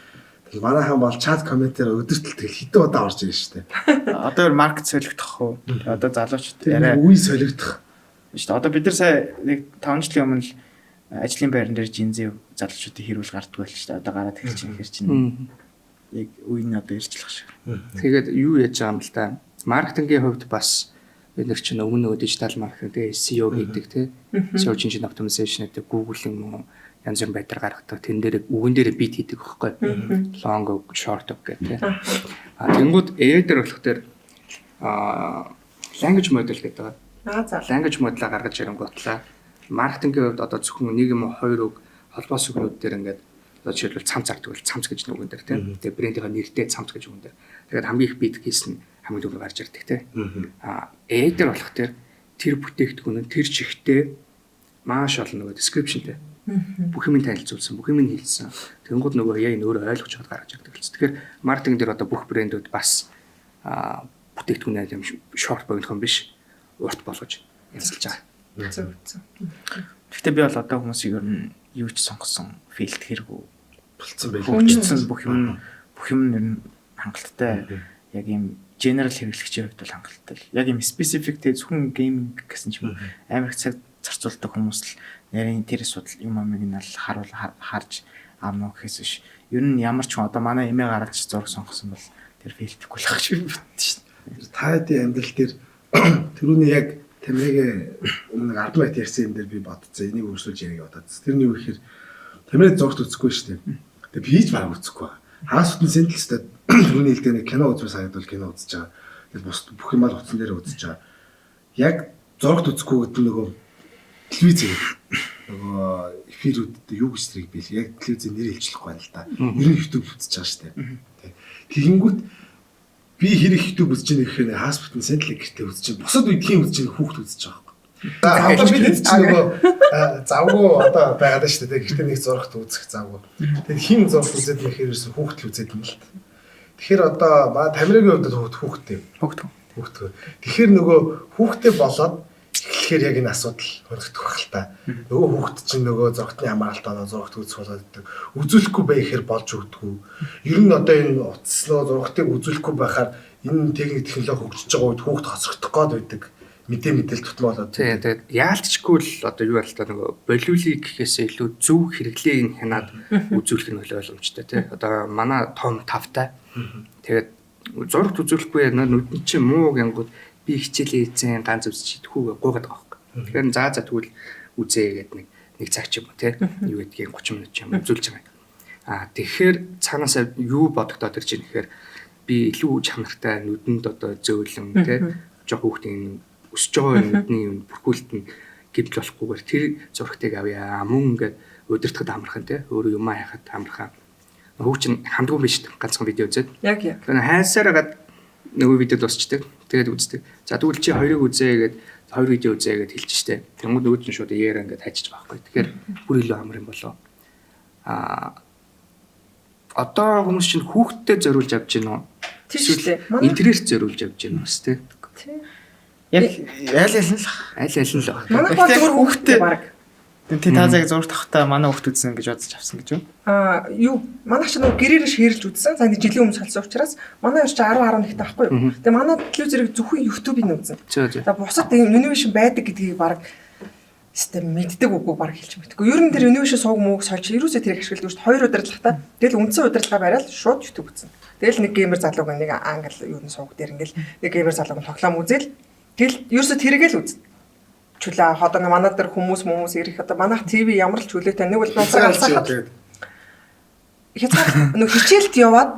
л манайхан бол чат комментээр өдөртөл тэгэл хэдэн удаа орж ирж штэ. Одоо ер маркет солигдох уу? Одоо залуучууд яриа үе солигдох. Штэ одоо бид нар сая нэг 5 жилийн өмнө л ажлын байран дээр жинзээ залуучуудын хэрүүл гардаг байл штэ. Одоо гараад хэлж ихэр чинь яг үе нь одоо иржлэх шиг. Тэгээд юу яаж байгаа юм л та? Маркетингийн хувьд бас бид нар чинь өмнө дижитал маркетинг тэгээ SEO гэдэг тий. Search engine optimization гэдэг Google-ийн мөн янз бүрийн байдлаар гаргадаг. Тэн дээр үгэн дээр бит хийдэг байхгүй. Long short гэх тий. Тэнгүүд AI дээр болох дээр language model гэдэг байгаа. За language model гаргаж ирэнгүүтлээ. Маркетингийн хувьд одоо зөвхөн нэг юм хоёр үг холбоос үгнүүд дээр ингээд одоо жишээлбэл цамц зардаг бол цамц гэж нүгэн дээр тий. Тэгээ брендийнхаа нэртэй цамц гэж үгэн дээр. Тэгээд хамгийн их бит хийсэн хамгийн түрүү гарч ирдэг тий. AI дээр болох тэр бүтээгдэхүүн нь тэр чигтээ маш олон нөгөө descriptionтэй. Бүх юм танилцуулсан, бүх юм хэлсэн. Тэнгууд нөгөө AI нь өөрөө ойлгож чад гаргаж ирдэг гэсэн. Тэгэхээр маркетинг дээр одоо бүх брэндүүд бас бүтээгдэхүүнээ юм short богинохон биш урт болгож ялцлж байгаа. Гэхдээ би бол одоо хүмүүсийг ер нь юу ч сонгосон филд хэрэггүй болцсон байх. Хөгжсөн бүх юм ер нь хангалттай яг юм general хэрэглэгчийн хувьд бол хангалттай. Яг юм specific те зөвхөн гейминг гэсэн ч юм амар их цаг зарцуулдаг хүмүүс л нэрийн тэр асуудал юм амиг нь л харж аамна гэхээс биш. Ер нь ямар ч хүн одоо манай эмээ гаргаж зураг сонгосон бол тэр филдэхгүй л ах шиг бит шин. Та хэдийн амьдрал дээр тэрүүний яг тамирыг нэг 10 байт ярьсан юм дээр би бодцоо энийг өрсөлж яриг бодоод. Тэрний юу гэхээр тамирыг зургт үзэхгүй шүү дээ. Тэгээ би ч бараг үзэхгүй. Хагас бүтэн сэнтэлстэй тэрүүний хэлдэг нэг кино үзмээр санагдвал кино үзэж байгаа. Тэгэл бус бүх юм ал утсан дээр үзэж байгаа. Яг зургт үзэхгүй гэдэг нөгөө телевиз нөгөө эфирүүдэд юу гэж тэрийг бил яг телевизийн нэр хэлчихлэхгүй байна л да. Ер нь YouTube үзэж байгаа шүү дээ. Тэгэнгүүт би хэрэг YouTube үзэж байгаа гэхээр хаспитал сэнтлэг гэртээ үзэж байгаа. Бусад үед хин үзэж байгаа хүүхд үзэж байгаа. За одоо бид чинь нөгөө завгүй одоо байгаад шүү дээ. Гэртээ нэг зурагт үзэх завгүй. Тэгээд хин зурагт үзээд нэхэрээс хүүхд л үзээд юм л та. Тэгэхээр одоо Тамирагийн хувьд хүүхдтэй. Хүүхдтэй. Тэгэхээр нөгөө хүүхдтэй болоод эхлэхээр яг энэ асуудал хөрөгдөх байх л та. Нөгөө хүүхд чинь нөгөө зургатны хамааралтаа зурагт үзэх болоод үзүүлэхгүй байхээр болж өгдөггүй. Ер нь одоо энэ утас нөгөө зургатыг үзүүлэхгүй байхаар энэ техник технологи хөгжиж байгаа үед хүүхд хоцрогдох гээд байдаг. Мэдээлэл тутмаа болоод. Тийм тэгээд яалтчгүй л одоо юу ярилтаа нөгөө болиулыг гэхээсээ илүү зөв хэрэглээг хянаад үзүүлэх нь ойлгомжтой тий. Одоо манай том тавтай. Тэгээд зурагт үзүүлэхгүй нүдэн чинь муу гингууд би хичээлээ эзэн ганц үзчих идэхүүгээ гуйгаад байгаа юм. Тэгэхээр за тэгвэл үзээ гэдэг нэг цаг ч юм уу тий. Юу гэдгийг 30 минут ч юм үзүүлж байгаа. Тэгэхээр цаанаасаа юу бодогдоод ирж байгаа нэхээр би илүү чанартай нүдэнд одоо зөөлөн тий. Жоо хүүхдийн өсөж байгаа нүдний юм бүрхүүлэлт нь гэмтэл болохгүйгээр тэр зурагтыг авъя. Мөн ингээд удирдахад амархан тий. Өөрөө юм хайхад амархан. Хүүчин хамдгүй биш ганцхан видео үзээд. Яг. Тэгэхээр хайсараад нөгөө видеод дуусчдаг. Тэгээд үздэг. За тэгвэл чи хоёрыг үзээ гэдэг 2 видео үзээ гэдээ хэлж штэ. Тэнгууд нөгөө чинь шууд яараа ингээд хайчих байхгүй. Тэгэхээр бүр илүү амар юм болоо. Одоо хүмүүс чинь хүүхдтэй зориулж авч гин үү? Тийш үү. Интернет зориулж авч гин үү té. Яг аль аль нь л баг. Манай хоо зөвхөн хүүхдтэй баг. Тэ та зэг зураг тавхтаа манай хүүхд үзсэн гэж бодож авсан гэж юу? Юу? Манай ч нэг гэрээр шеэрлж үзсэн. Сая жилийн өмнө салсан учраас манай ч 10 11 таахгүй юу? Тэгээ манай телевизэрийг зөвхөн YouTube-ийг үзсэн. За бусад innovation байдаг гэдгийг баг систем мэддэг үгүй баг хэлж мэдгүй. Ер нь тэр innovation сууг мууг сольж ерөөсөө тэрийг ашигладаг шүү дээ. 2 удирдлагатай. Тэгэл үндсэн удирдлага бариад шууд YouTube үзсэн. Тэгэл нэг геймер залууг нэг англи юу н сууг дээр ингээл нэг геймер залууг тоглоом үзэл. Тэгэл ерөөсөө тэрийг л үзнэ. Чүлээ одоо манай дээр хүмүүс ирэх одоо манайх ТV ямар л чөлөөтэй нэг бол нууцаар алцаад хязгаар нөгөө хичээлд яваад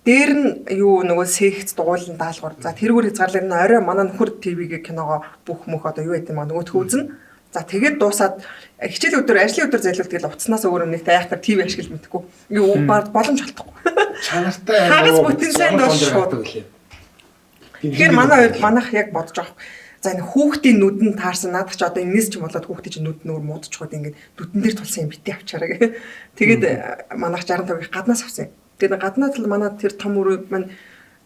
дээр нь юу нөгөө секц дуулан даалгавар за тэрүүгээр хязгаарлал нь орой манай нөхөр ТV-гээ киногоо бүх мөх одоо юу гэдэг юм нөгөөдхөө үзнэ за тэгээд дуусаад хичээлийн өдөр ажлын өдөр зайлуул тэгэл утаснаас өөр юм нэг таяхтар ТV ашиглаж мэдхгүй юу боломж олдохгүй чанартай хагас потенциал доош шууд гэлээ тэгэхээр манай хувьд манайх яг бодож байгаа за энэ хүүхдийн нүдэн таарсан наадах чи одоо энэс ч юм болоод хүүхдийн чинь нүд нөр муудчиход ингээд нүдэн дээр тулсан юм битээ авчаараа гэх. Тэгээд манайх 65-ыг гаднаас авсан. Тэгээд гаднаад л манай тэр том өрөө маань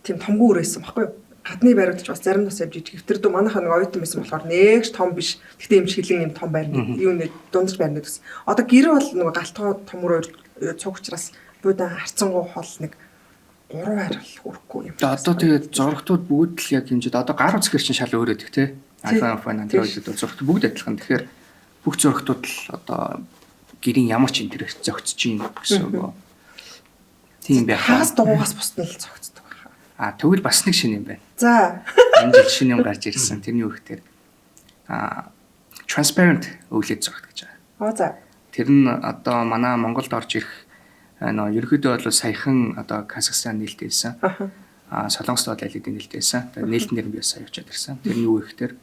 тийм томгүй өрөө байсан байхгүй юу? Гадны байрууд ч бас зарим нас явж иж гэвтэр дөө манайх нэг оюутан байсан болохоор нэгш том биш. Гэхдээ юм шилэн юм том байрны юу нэ дундаж байрнууд гэсэн. Одоо гэр бол нэг галтгоо том өрөө цуг учраас буудан харцангуй хол нэг 3 хайрал хүрэхгүй юм. Одоо тэгээд зургатууд бүгд л яг хэмжээд одоо гар үзэхэр чинь шал өөрөөдөг те. iPhone Android-д зургат бүгд адилхан. Тэгэхээр бүх зургатууд л одоо гэрийн ямар ч интернет зөгцөж юм гэсэн үг. Тийм байх. Хагас дугуйгаас бусна л зөгцдөг байна. Тэгвэл бас нэг шинэ юм байна. За. Энэ жил шинэ юм гарч ирсэн. Тэрний үг тэр transparent OLED зургат гэж байгаа. За. Тэр нь одоо манай Монголд орж ирэх ерөөдөө бол саяхан одоо Казахстан нээлттэйсэн. Солонгост бол алидийн нээлттэйсэн. Тэгээд нээлтэн дээр би бас сая очиад ирсэн. Тэрний юу гэхээр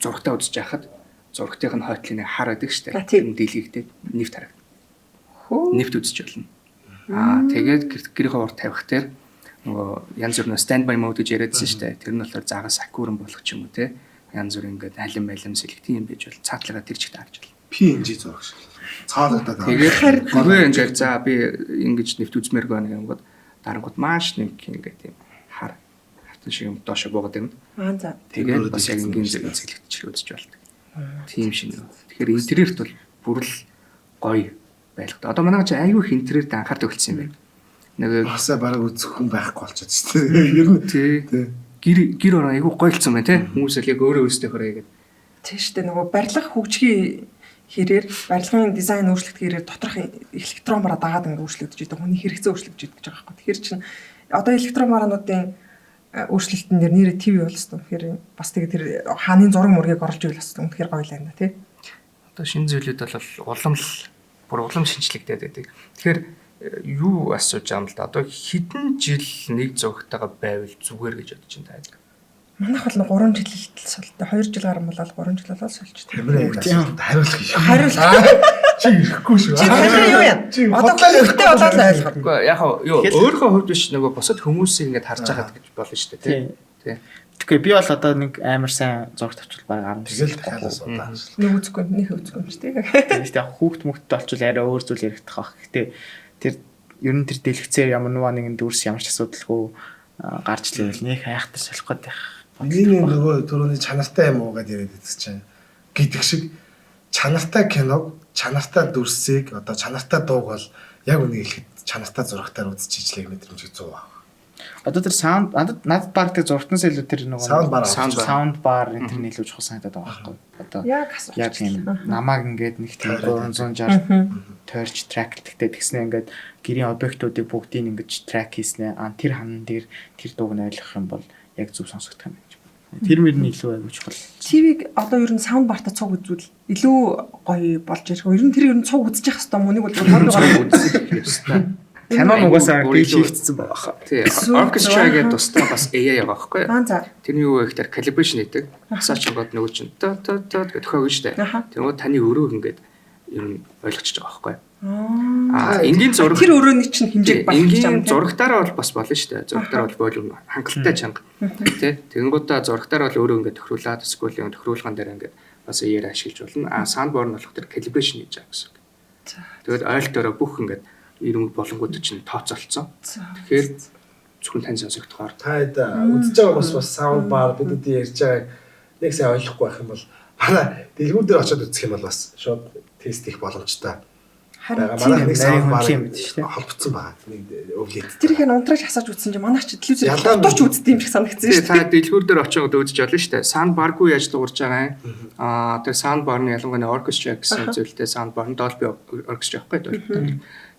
зургатаа үзэж байхад зургатын хойтлын хар байдаг шүү дээ. Тэр нь дийлэгдээд нэвт харагдана. Нэвт үзэж болно. Тэгээд гэрийнхээ урд тавих дээр нөгөө янз бүрийн standby mode гэж яриадсан шүү дээ. Тэр нь болохоор загас аккурен болох ч юм уу те. Янз бүрийн ингээд алим селектив юм байж бол цаатлагаа тэр чигт харж байна. PNG зураг шиг. Цаалагдаад байгаа. Тэгээд гөрөө ингээд за би ингэж нэвт үзмээр байна гэнгүүт дарангууд маш нэг ингээд юм хар хатан шиг юм доошо буугаад байна. За. Тэгээд бас яг ингийн зэглэгдчих үзэж болдог. Тийм шинэ. Тэгэхээр интернет бол бүр л гоё байлгад. Одоо манай ч аюу их интернет анхаардаг болсон юм байна. Нэг хасаа бараг үзэх хүн байхгүй болчиход шүү дээ. Ер нь тий. Гэр ороо аюу гойлцсон байна тий. Хүмүүс л яг өөрөө өөрсдөө хөрөө гэдэг. Тийм шүү дээ. Нөгөө барилга хөгжихийн хэрээр барилгын дизайн өөрчлөлт хэрээр доторх электрон бараа дагаад ингэ өөрчлөгдөж идэг. Хүний хэрэгцээ өөрчлөгдөж идэг гэж байгаа байхгүй. Тэгэхээр чинь одоо электрон бараануудын өөрчлөлтөн дээр нэрээ ТV болсон. Тэгэхээр бас тэгээ тэр хааны зураг мөргийг оруулж ивэл бас үнэхээр гоё л байна тий. Одоо шинэ зүйлүүд бол улам шинжлэгдээд байдаг. Тэгэхээр юу асууж байгаа юм л да. Одоо хэдэн жил нэг зургатайгаа байвал зүгээр гэж бодож байна таа. Манайх бол 3 жил л солтой 2 жил гарсан болол 3 жил болол сольж. Тамирын хариулах юм. Хариулт. Чи ирэхгүй шүү. Чи тамирын юу яа? Одоо хөлтэй болоод ойлгох. Гэхдээ яг юу өөрийнхөө хувьд биш нөгөө бусад хүмүүсийг ингээд харж байгаад гэж болно шүү дээ тий. Тэгэхээр би бол одоо нэг амар сайн зураг тавьчвал баг 10 Тэгэл дахиад судаа. Нэг үзэхгүй нэг үзэхгүй юм шүү дээ. Тэгээд яг хүүхд мөхтөд олчвал арай өөр зүйл яригдах байх. Гэхдээ тэр ер нь тэр дэлгэцээр ямар нэгэн дүрс ямар ч асуудалгүй гарч лээвэл нэг хайхтар солих гээд байх. Миний нөгөө түрүүний чанартай юм уу гэдээ яриад идэх чинь гэдэг шиг чанартай киног, чанартай дүрсийг одоо чанартай дууг бол яг үнийг хэлэхэд чанартай зурагтаар үзэж ижлэх мэдрэмж 100 баг. Одоо тэр саунд надад баг тэр зургатнаас илүү тэр нөгөө саунд бар энэ тэр нийлүүлж чухал санагдаад байгаа байхгүй. Одоо яг юм намааг ингээд нэг тийм 360 тойрч тракттэй тэгснэ ингээд гэрийн объектуудыг бүгдийг ингэж трак хийснэ. Тэр ханан дээр тэр дууг нь ойлгох юм бол яг зөв сонсогдох юм байна. Тэр мөрний илүү аягүй чухал. TV-г одоо ер нь саунд бартаа цуг үзвэл илүү гоё болж ирэх. Ер нь тэр ер нь цуг үзэж явах хэвээр мөнийг бол хойгоо үзэх. Canon угаасаа гэж хийгдсэн байгаа. Тий. Orchestra гэдэг тусдаа бас AI байгаа байхгүй. За. Тэрний юу вэ гэхээр calibration хийдэг. Асаач гоод нөгөө чинь та гэдэг тохиог штэ. Тэгмээ таны өрөө ингээд ер нь ойлгочихж байгаа байхгүй. Энгийн зураг тэр өрөөний чинь хэмжээг багтаж байгаа юм. Зурагтаараа бол бас болно штэ. Зурагтаар бол волюм хангалттай чанга. Тий. Тэгэнгүүтээ зурагтаар бол өрөө ингээд тохируулаад эсвэл yung тохируулган дээр ингээд бас AI ашиглаж болно. Soundboard нь болох тэр calibration хийж байгаа гэсэн. Тэгээд ойлтоороо бүх ингээд ирмэг болонгууд чинь тооцоолцсон. Тэгэхээр зөвхөн тань сонсогдохоор Таад үзэж байгаа бас саунд бар бидний ярьж байгааг нэг сайн ойлгохгүй байх юм бол манай дэлгүүр дээр очиод үзэх юм бол бас шууд тест хийх боломжтой. Харин манай нэг саунд бар юм биш үү? холбогдсон байгаа. Нэг өвлөд. тэр их унтраж асааж үзсэн чинь манай ч телевизээр хатууч үздэг юм шиг санагдсан шүү дээ. Та дэлгүүр дээр очиод үзэж болно шүү дээ. Sound bar-гүй яаж дуурж байгаа юм. Тэр sound bar-ны ялангуяа orchestra гэсэн зүйлтэй sound bar-н Dolby orchestra байхгүй.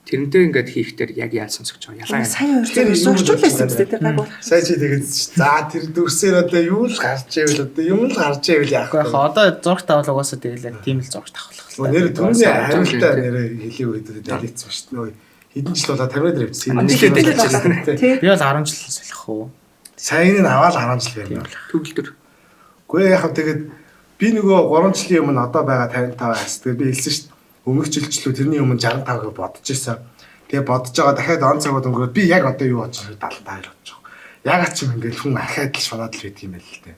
Тэрнтэй ингээд хийхдээ яг яаж сонсогч байгаа. Ялаа. Сайн өөрчлөлт зурчлуулсан биз дээ тэр гайгүй. Сайн чи тэгээд за тэр дүрсээр одоо юу л гарч ивэл одоо юм л гарч ивэл яах вэ? Одоо зураг тавал угаасаа тэгэл яг тийм л зураг тавах. Нэр түрүүний хариултаа нэрээ хэлээ өгдөө далийцсан шүү дээ. Хэдэн жил болоо 50 дээр явчихсан. Би бол 10 жил солих уу. Сайн нь аваад 10 жил байна. Төгөлдөр. Гэхдээ яг хөө тэгээд би нөгөө 3 жилийн өмнө одоо байгаа 55 аас тэгээд би хэлсэн шүү дээ. Өмнөх жилчлөө тэрний өмнө 65 гэж бодож байсан. Тэгээ бодож байгаа дахиад он цагууд өнгөрөөд би яг одоо юу бодож байгаа 72 бодож байгаа. Ягаад ч юм ингээд хүн ахаад л шунаад л байдаг юм байл л дээ.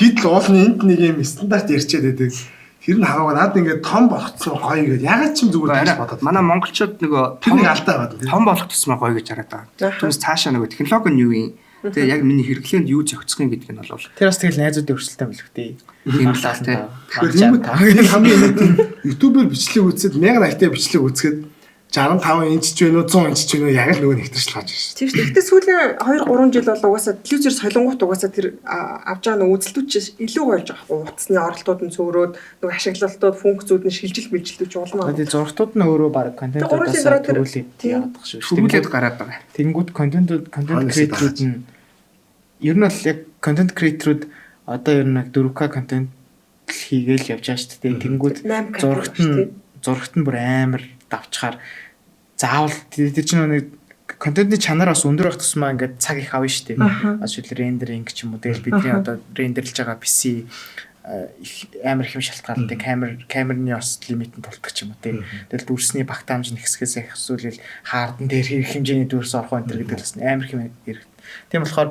Гэтэл уулын энд нэг юм стандарт ярьчээд байдаг. Тэр нь хамаагүй над ингээд том болгоцсон гоё гэдэг. Ягаад ч юм зүгээр гэж бодоод. Манай монголчууд нөгөө том алдаа байдаг. Том болох тусмаа гоё гэж хараад байгаа. Түүнээс цаашаа нөгөө технологи нь юу юм? Тэгээ яг миний хэрэглээнд юу зохицох юм гэдэг нь бол тэр бас тэгэл найзуудын өрсөлдөөн байлгүй дээ. Тийм л тий. Тэгэхээр хамгийн YouTube-ээр бичлэг үзээд 1080-тай бичлэг үзэхэд 65 инч ч вэ нүү 100 инч ч вэ нүү яг л нөгөө нэвтрэл гарч ирсэн. Тийм шүү. Гэхдээ сүүлийн 2 3 жил бол угаасаа телевизээр солонгот угаасаа тэр авж байгаа нөгөө үзэлтүүд чинь илүү гоё болж байгаа. Утасны оролтууд нь цөөрөөд нөгөө ашиглалтууд функцүүд нь шилжил мэлжилж улмаа. Тэгээд зургатууд нь өөрөө баг контентуудаас төрүүлээд яадаг шүү. Төрүүлээд гараад байгаа. Тэнгүүд контент креаторууд нь ер нь бол яг контент креаторууд одоо ер нь 4K контент хийгээл явж байгаа шүү дээ. Тэнгүүд зургат нь бүр амар давчхаар заавал тэр чинь нэг контентын чанар бас өндөр байх тусмаа ингээд цаг их авна шүү дээ. Бас үл рендеринг ч юм уу. Тэгэл бидний одоо рендерлж байгаа PC амар их юм шалтгаалтай камерны бас лимит нь тулдаг ч юм уу тий. Тэгэл дүрсний багтаамж нь ихсгээс эсвэл хаардан дээр их хэмжээний дүрс орох энэ төр гэдэг л бас амар их юм хэрэг. Тийм болохоор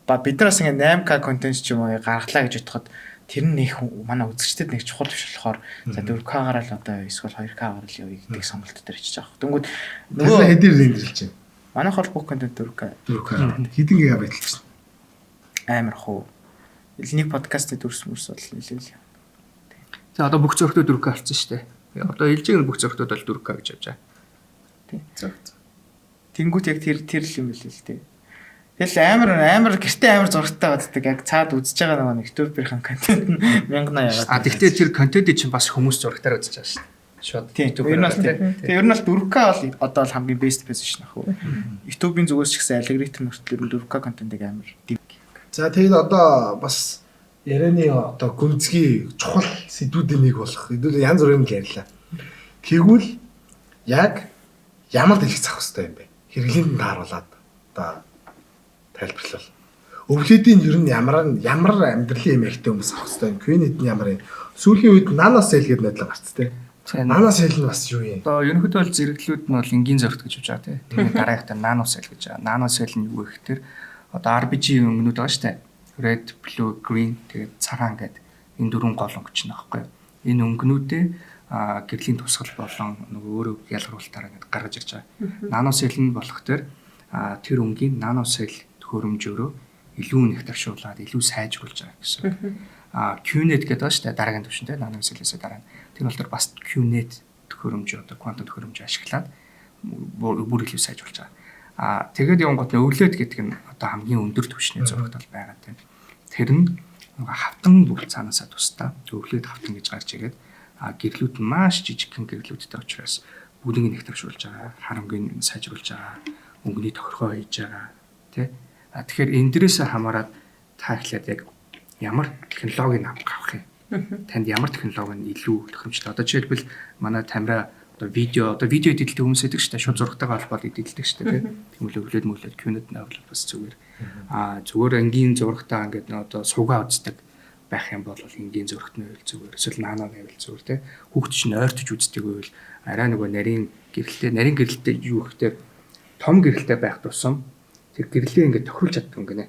бид нараас ингээд 8K контент ч юм уу гаргалаа гэж бодоход тэр нь нэг манай үзэгчдэд нэг чухал биш болохоор за 4K-гаар л одоо эсвэл 2K-гаар л явъя гэдэг сонголт дээр очиж байгаа. Тэнгүүд нөгөө хэдийн рендерлж байна. Манайх бол бүх контент 4K хэдэн гигабайт л чинь. Амар хуу. Нэг подкастын дүрс мөрс бол нэлээл. За одоо бүх зөрөгтөө 4K болсон шүү дээ. Одоо ээлжийг нь бүх зөрөгтүүд бол 4K гэж явж байгаа. Тийм. Тэнгүүд яг тэр л юм л л дээ. Тэгэл амар гэртээ амар зургаттай боддог. Яг цаад үзэж байгаа нөгөө YouTube-ийн контент нь 1080 яваад. Тэгтээ тэр контентыг чинь бас хүмүүс зургатаар үзэж байгаа шүү дээ. Шууд. Тийм. Ер нь бол тийм. Ер нь бол 4K бол одоо л хамгийн best position ах уу. YouTube-ийн зүгээс ч гэсэн алгоритм мөртлөөр 4K контентыг амар дэв. За тэгээд одоо бас ярианы одоо гүнзгий чухал сэдвүүдийн нэг болох. Хэдүүл янз бүрийн л ярьлаа. Тэгвэл яг ямар дэлгэх зах хэвээр юм бэ? Хэрэглээнд тааруулаад одоо тайлбарлал. өвлөдийн ер нь ямар амьдралын юм ихтэй хүмүүс авах хэрэгтэй. Queen-ид нь ямар юм. Сүүлийн үед NanoCell гэдэг нодлог гарц тэ. NanoCell нь бас юу юм? Одоо ерөнхийдөө бол зэрэглэлүүд нь бол энгийн зорилт гэж үзэж байгаа тийм. Тэгээд дараагийнхаа NanoCell гэж байгаа. NanoCell нь юу гэхээр одоо RBG өнгөнүүд байгаа шүү дээ. Red, blue, green тэгээд цагаан гэдэг энэ дөрвөн гол өнгө чинь аахгүй юу. Энэ өнгөнүүдээ гэрлийн тусгал болон нөгөө өөрөө ялгаруулалтаараа ингээд гаргаж ирж байгаа. NanoCell нь болох тэр өнгийн NanoCell төхөөрөмжөөрөө илүү нэгтаршуулаад илүү сайжруулж байгаа гэсэн. QNet гэдэг байна шүү дээ дараагийн түвшин те NanoCell-ээс дараа. Тэр бол тэр бас QNet төхөөрөмж одоо квантум төхөөрөмж ашиглаад бүр илүү сайжруулж байгаа. Тэгээд явангууд өвлөд гэдэг нь одоо хамгийн өндөр түвшний зурагт бол байгаа тийм. Тэр нь хавтан бүл цаанаасаа тусдаа өвлөд хавтан гэж гарч ирээд гэрлүүд нь маш жижигхэн гэрлүүдтэй учраас бүгдийг нэгтаршуулж байгаа, харамгийг сайжруулж байгаа, өнгөний тохиргоо хийж байгаа тий. Тэгэхээр энэ дээрээс хамаарат та ихлээд яг ямар технологиг авах юм. Танд ямар технологи нь илүү тохиромжтой. Одоо жишээлбэл манай камера одоо видео эдэлдэг хүмүүс байдаг шүү дээ. Шууд зургатайгаа холбоод эдэлдэг шүү дээ. Тэгмэл өвлөд мөлөд Q-net навлал бас зүгээр. Зүгээр ангийн зургатаа ингээд одоо суугаа үздэг байх юм бол энгийн зургат нь үйл зүгээр. Эсвэл нано байвал зүгээр те. Хүүхд чинь ойртож үздэг байвал арай нөгөө нарийн гэрэлтэй юу гэхээр том гэрэлтэй байх тусам тэр гэрлээ ингээд тохируулж чаддаг юм гинэ.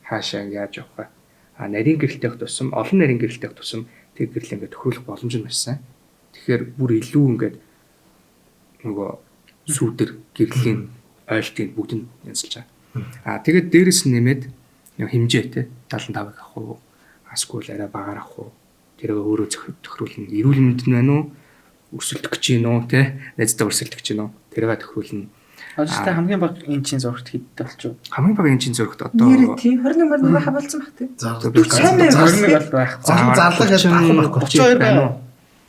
Хаашаа яаж явах вэ? Нарийн гэрэлтэй байх тусам олон нарийн гэрэлтэй байх тусам тэр гэрлээ ингээд тохируулах боломж нь байсан. Тэгэхээр бүр илүү ингээд нөгөө сүүдэр гэрлийн ойлтыг бүгд нь янзлж байгаа. Тэгээд дээрэс нь нэмээд хэмжээ те 75-ыг авах уу? Эсвэл арай багаар авах уу? Тэрийг өөрөө тохируулна. Эрүүл мэнд нь байна уу? Өрсөлдөх гэж байна уу? Тэ? Найздаа өрсөлдөх гэж байна уу? Тэрийг тохируулна. Одоостай хамгийн бага инчийн зурагт хэдтэй болчих. Хамгийн бага инчийн зурагт одоо нэр тийм 21 мөр хаваалцсан баг тийм. 21 бол байх. Зарлаг гэж авах байхгүй. 32 байна уу?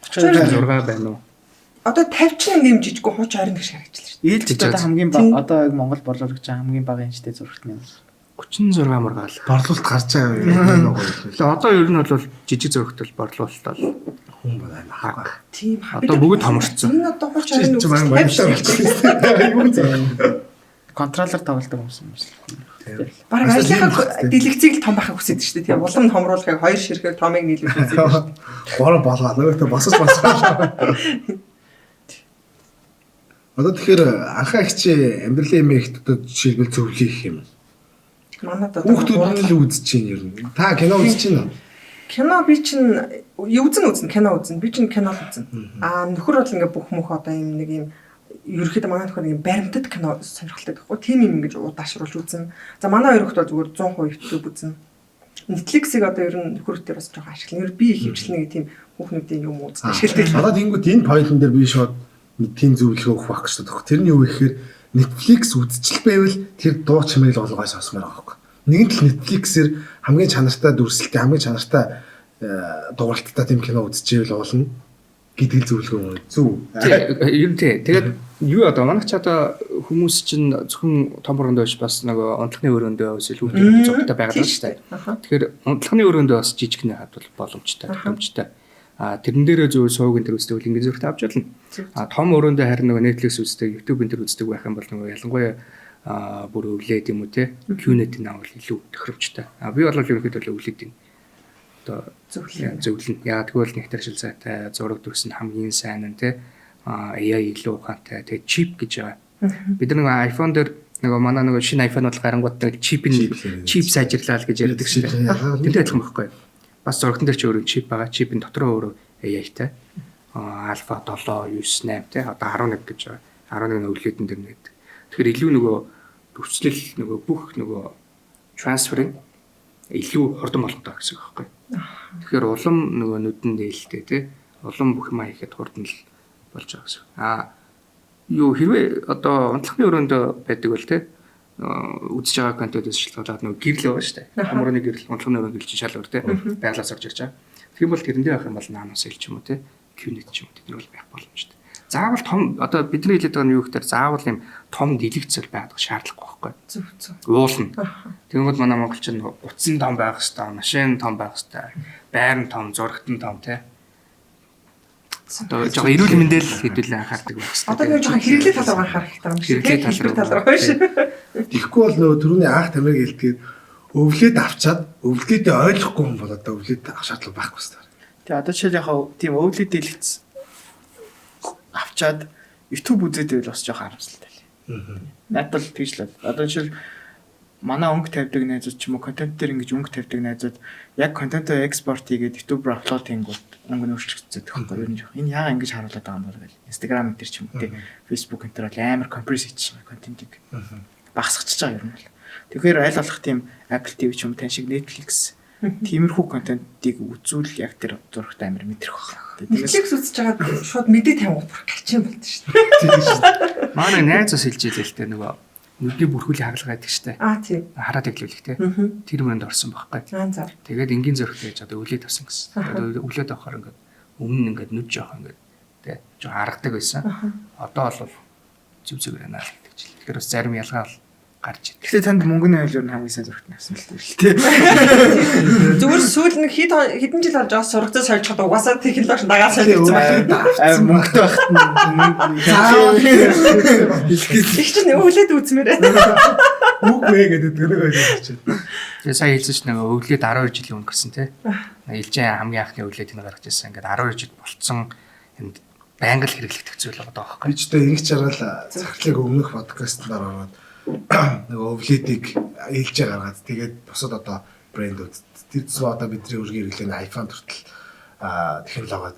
36 байна уу? Одоо 50 ч нэм жижиггүй хууч 20 гэж харагдчихлаа шүү дээ. Ээлжид одоо хамгийн бага одоо яг Монгол борлуулж байгаа хамгийн бага инчтэй зурагт нь 36 мургаал. Борлуулалт гарч байгаа юм. Одоо ер нь бол жижиг зурагт бол борлуулалт бол хүн байна хаа. Тийм одоо бүгд томорцсон. Энэ одоо хууч 20 ч маань болчихсон. Юу зэ. контроллер тоглодог хүмүүс юм шиг. Бараг ажлынхаа дэлгэцийг л том байхыг хүсэж шүү дээ. Тийм улам томруулахыг хоёр ширхэг томыг нийлүүлж үзье шүү дээ. Гурав болгоо нөгөөтөө босож. Одоо тэгэхээр анхаа ихчээ амьдралын эмэгт одоо жишээлбэл зөвлөх юм. Манайд одоо хүүхдүүд л үзэж чинь ер нь. Та кино үзэж чинь үү? Кино би чинь үзэн кино үзэн. Би чинь кино үзэн. Нөхөр бол ингээ бүх мөх одоо юм нэг юм ерөөхдөө манай нөхөр нэг баримтат кино сонирхолтой байхгүй. Тийм юм ингэж удаашруулж үзэн. За манай хоёр хүүхд бол зүгээр 100% YouTube үзэн. Netflix-ийг одоо ер нь нөхөртөө бас жоохон ашиглана. Би хөвчлэн нэг тийм хүүхнүүдийн юм үздэг ашигладаг. Одоо тэнгууд энэ поинтн дээр би шууд тийм зөвлөгөө өгөх байх гэж байна. Тэр нь юу гэхээр Netflix үзчихэл байвал тэр дуу чимээл болгоос сонсмоор байгаа байхгүй. Нэгэн тал Netflix-ээр хамгийн чанартай дүрсэлтэй, хамгийн чанартай дууралттай тийм кино үзчихвэл болно гэдэг зөвлөгөө зөв. Ер нь тэгээд юу одоо манайх ч одоо хүмүүс чинь зөвхөн том өрөөндөө биш бас нөгөө унтлагын өрөөндөө эсвэл хүүхдүүд зургтай байгаад байна шүү дээ. Тэгэхээр унтлагын өрөөндөө бас жижигхэн хадвал боломжтой, тохиромжтой. Тэрэн дээрээ зөв суугийн тэр үздэг бол ингээд зургтай авч болно. Том өрөөндөө харин нөгөө Netflix үздэг, YouTube-ын тэр үздэг байх юм бол нөгөө ялангуяа бүр өвлээд юм уу те Q-net-ийн авал илүү тохиромжтой. Би бол ерөнхийдөө өвлээд юм. Одоо зөвлөн. Яг тэгвэл нэг таршил сайтай зураг дүрс нь хамгийн сайн нь те AI илүү ухаантай те чип гэж байгаа. Бид нэг iPhone дээр нөгөө манай нөгөө шинэ iPhone бол гарангууд нэг чип сайжирлал гэж ярьдаг шүү дээ. Тэнтэй адилхан байхгүй. Бас зурагтан дээр ч өөрөө чип байгаа. Чипийн дотроо өөрөө AI-тай. Alpha 7, 9, 8 те одоо 11 гэж байгаа. 11 өвлөдөн дээр нэг. Тэгэхээр илүү нөгөө төвчлөл нөгөө бүх нөгөө трансферинг илүү хурдан болгодог гэсэн үг байхгүй. Тэгэхээр улам нөгөө нүдэн дээлтэй те улам бүх юм хийхэд хурдан л болж байгаа гэсэн. Юу хэрвээ одоо унтлагын өрөөндөө байдаг бол те үзэж байгаа контентээс шалтгаалаад нөгөө гэрэл байгаа шүү дээ. Хамрууны гэрэл унтлагын өрөөнд гэлж шал өөр те байглаас орж ирж байгаа. Тийм бол тэрэндээ байх юм бол NanoCell ч юм уу те Q-net ч юм уу тэд бол байх боломжтой. Заавал том одоо бидний хэлээд байгаа нь юу гэхээр заавал юм том дэлгэцэл байдаг шаардлагагүй байхгүй. Зөв. Уулна. Тэгвэл манай монголчин утсан том байх хэвээр, машин том байх хэвээр, байран том, зурагтан том тий. Одоо жоо эрүүл мэндэл хэдүүлээ анхаардаг байх хэвээр. Одоо нэг жоохон хэрэглээ талаар анхаарах хэрэгтэй юм шиг. Хэрэглээ тал руу биш. Тэгэхгүй бол нөгөө түрүүний анх тамирыг хэлдгээд өвлөд авчаад өвлөдөө ойлгохгүй хүн бол одоо өвлөд авах шаардлага байхгүй байна. Тэгээ одоо жишээл яг тийм өвлөд дэлгэц авчаад YouTube үзээд байвал бас жоох харамсалтай л. Надад л тэгж л. Одоо жишээл манай өнгө тавьдаг найзууд ч юм уу контент дээр ингэж өнгө тавьдаг найзууд яг контентоо экспорт хийгээд YouTube руу аплод хийнгүүт өнгө нь өөрчлөгдсөн байхгүй юу? Энэ яага ингэж харуулдаг байгаа юм бол Instagram дээр ч юм уу тий Facebook энэ төр бол амар компресс хийчих контентийг багасгачихж байгаа юм бол. Тэгэхээр аль болох тийм Apple TV ч юм тань шиг Netflix тиймэрхүү контентийг үзүүл яг тэр зурагтай амар мэдрэх байна. Netflix үзэж байгаа шууд мэдээ тавингууд бүр галчин болд шүү дээ. Манай найз бас хэлж ийлээ л дээ нөгөө нүдний бүрхүүлийн хагалгаа гэдэг штэ. Тийм. Хараад иглүүлэх те. Тэр мөрөнд орсон байхгүй. За. Тэгээд энгийн зөрөгтэй гэж одоо өвлөд авсан гэсэн. Одоо өвлөд авахаар ингээд өмнө ингээд нүд жоох ингээд те жоо харагдаг байсан. Одоо бол зүг зүгээр байна л гэж. Тэгэхээр бас зарим ялгаа бол гарч ид. Гэхдээ танд мөнгөний хөл ер нь хамгийн сайн зурагт авсан л дээ. Зүгээр сүүл нэг хэдэн жил болж байгаа сурагцаа сольжход угаасаа технологи дагаад солилцсон байна. Мөнгөтэй багт Их ч өвлөд үзмээр байна. Үгүй гэдэг дөрөв байж байна. Тэгээ сая хэлсэн чинь нөгөө өвлөд 12 жилийн өнгөрсөн те. Илжээ хамгийн анхны өвлөд энэ гаргаж ирсэн. Ингээд 12 жил болцсон энд байнга л хэрэглэгдэх зүйл байгаа байхгүй. Би ч одоо ингэж хараад захирлыг өмнөх подкастнаар ороод нөгөө өвлөдийг ээлжээ гаргаад тэгээд бусад одоо брэндүүд тэр зөв одоо бидний үргийн хэрэглэн iPhone хүртэл технологиод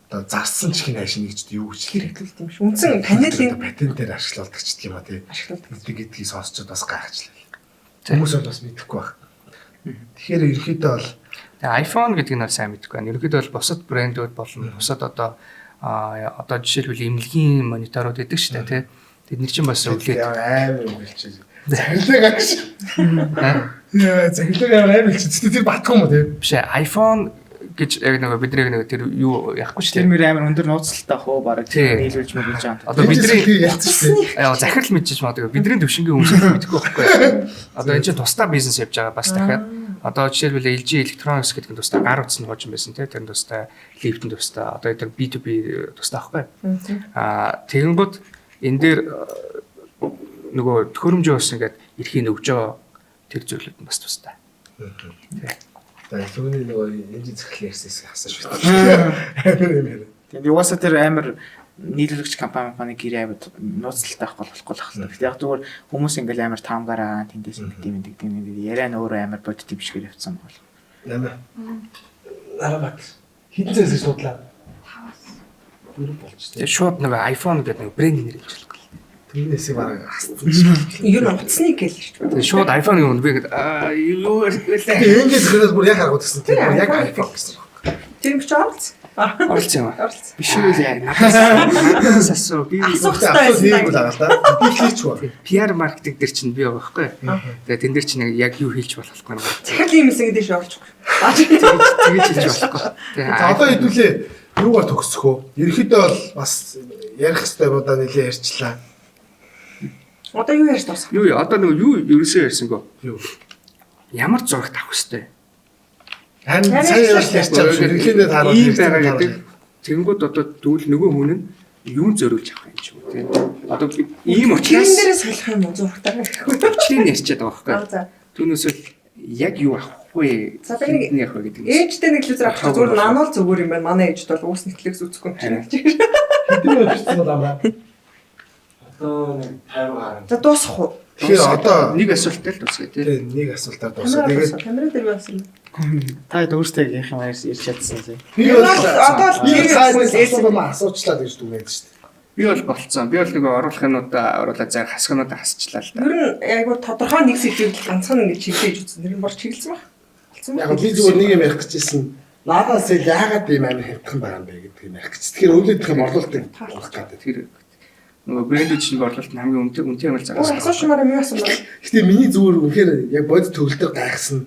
одоо зарсан чихний хайшин гэж юу гэж хэрэглүүлт юм шиг. Үндсэн панелийн патентээр ашигладаг ч гэх юм а тий. ашигладаг гэдгийг сонсчод бас гайхажлаа. Хүмүүс бол бас мэдэхгүй баг. Тэгэхээр ерөөхдөө бол iPhone гэдэг нь бол сайн мэдэхгүй байна. Ерөөхдөө бол бусад брэндүүд болон бусад одоо жишээлбэл эмнэлгийн мониторууд гэдэг шүү дээ тий. Тэд нар чинь бас өвлөд амар өвлөж. Захирлаг агш. Яа, захирлаг амар өвлөж. Тэр батгүй юм уу тий? биш iPhone гэж яг нэг бидний нэг тэр юу яахгүй шүү тэр мөр амар өндөр нууцтай хөө бараг нийлүүлж мөгөж байгаа. Одоо бидний ялцсан шүү дээ. захирал мэдчихэж магадгүй бидний төвшингийн хүмүүсээ мэдэхгүй байхгүй. Одоо энэ чинь тусдаа бизнес явьж байгаа бас дахиад одоо жишээлбэл LG Electronics гэдэг нь тусдаа гар утасны хожим байсан тий тэр тусдаа Lipton тусдаа одоо тэр B2B тусдаа байхгүй. Тэгэнгүүт энэ дээр нөгөө төхөөрөмжөө бас ингээд эрхийн өгж байгаа тэр зүйлүүд нь бас тусдаа. За түүний нөгөө энжи захирлын ярьсаас хасаж байна. Амар юм яа. Тэгээд юугасаа тэр амар нийлүүлэгч компани гэрээ аваад нууцлалтай болохгүй л ахлаа. Гэхдээ яг зүгээр хүмүүс ингээл амар таамгаараа тэндээс гэдэг юм яриа нь өөрөө амар бодит юм шигээр явцсан бол. Нэмэ. Арабак. Хитэн зэс судлаа. 5-аас 4 болчихсон. Тэгээ шууд нөгөө iPhone гэдэг нэг брэнд нэр хэлж байгаа. Тэрнээсээ бараг хассан. Ер нь утасныг гээл шүү дээ. Тэгээ шууд iPhone юм би гэдэг юу хэлээ. Энгээс хөрөөс бүр яг харгууд гэсэн. Тэр яг iPhone гэсэн. Тэр юм чи оролцсон. Оролцсон юм. Оролцсон. Биш үү яа. Надаас асуу. Би Асуухтай хийгүүл байгаа л да. Би хийчихв. PR маркетинг дээр чинь би байгаа байхгүй. Тэгээ тэн дээр чинь яг юу хэлж болохгүй юм. Захирлын юмсэн гэдэг шиг орчихгүй. Тэгэж хэлж болохгүй. За одоо хэдүүлээ юугаар төгсөх вэ? Ерөнхийдөө бол бас ярих хэвээр удаа нэлээ ярьчлаа. Одоо юу ярьж дуусах? Юу одоо нэг юу ерөөсөө ярьсангүй. Юу? Ямар зурагт авах хэвтэй. Харин сайн ярьчихсан шүү. Ерөнхийдөө таарах ийм байгаа гэдэг. Тэнгүүд одоо тэгвэл нөгөө хүн нь юун зориулж авах юм ч юм тийм. Одоо ийм учраас тэрэн дээрээ солих юм уу зургатаа гэхгүй. өчрийн ярьчаад байгаа байхгүй. За. Түүнээсээ яг юу авах вэ? За би нэг явах вэ гэдэг. ээжтэй нэг лүзэр авчих зүгээр нануул зүгээр юм байна. Манай ээжд бол уус нэтлэгс үзэхгүй юм шиг. хэдэн өчсөн бол амаа. Одоо нэг 50 гарсан. За дуусах уу? Тэгэхээр одоо нэг асуулттай л дуусгая тийм. тийм нэг асуултаар дуусаа. Тэгээд камера дээр байсан. Та өөрсдөө ярих юм ярьж чадсан тийм. би бол Одоо л асуучлаа гэж дүгнээд шүү дээ. Би бол болцсон. Би бол нэг оруулах юмудаа оруулаад зарах хасгнуудаа хасчлаа л да. ер нь айгу тодорхой нэг сэдвийг ганцхан ингэ чиглэж үзсэн. Тэр нь бор чиглэсэн баг. Болсон Яг би зүгээр нэг юм ярих гэжсэн. Надаас л яагаад ийм амар хямдхан байгаа юм бэ гэдэг юм ярих гэж. Тэгэхээр өвлөдөх юм орлуулдаг болох гэдэг. Тэр нөгөө брэнд чинь борлуулалт нь хамгийн үнэтэй амар загас. асуушмаар юм яасан бэ? Гэтэ миний зүгээр үнэхээр яг бодит төвлөлтөөр гайхсан.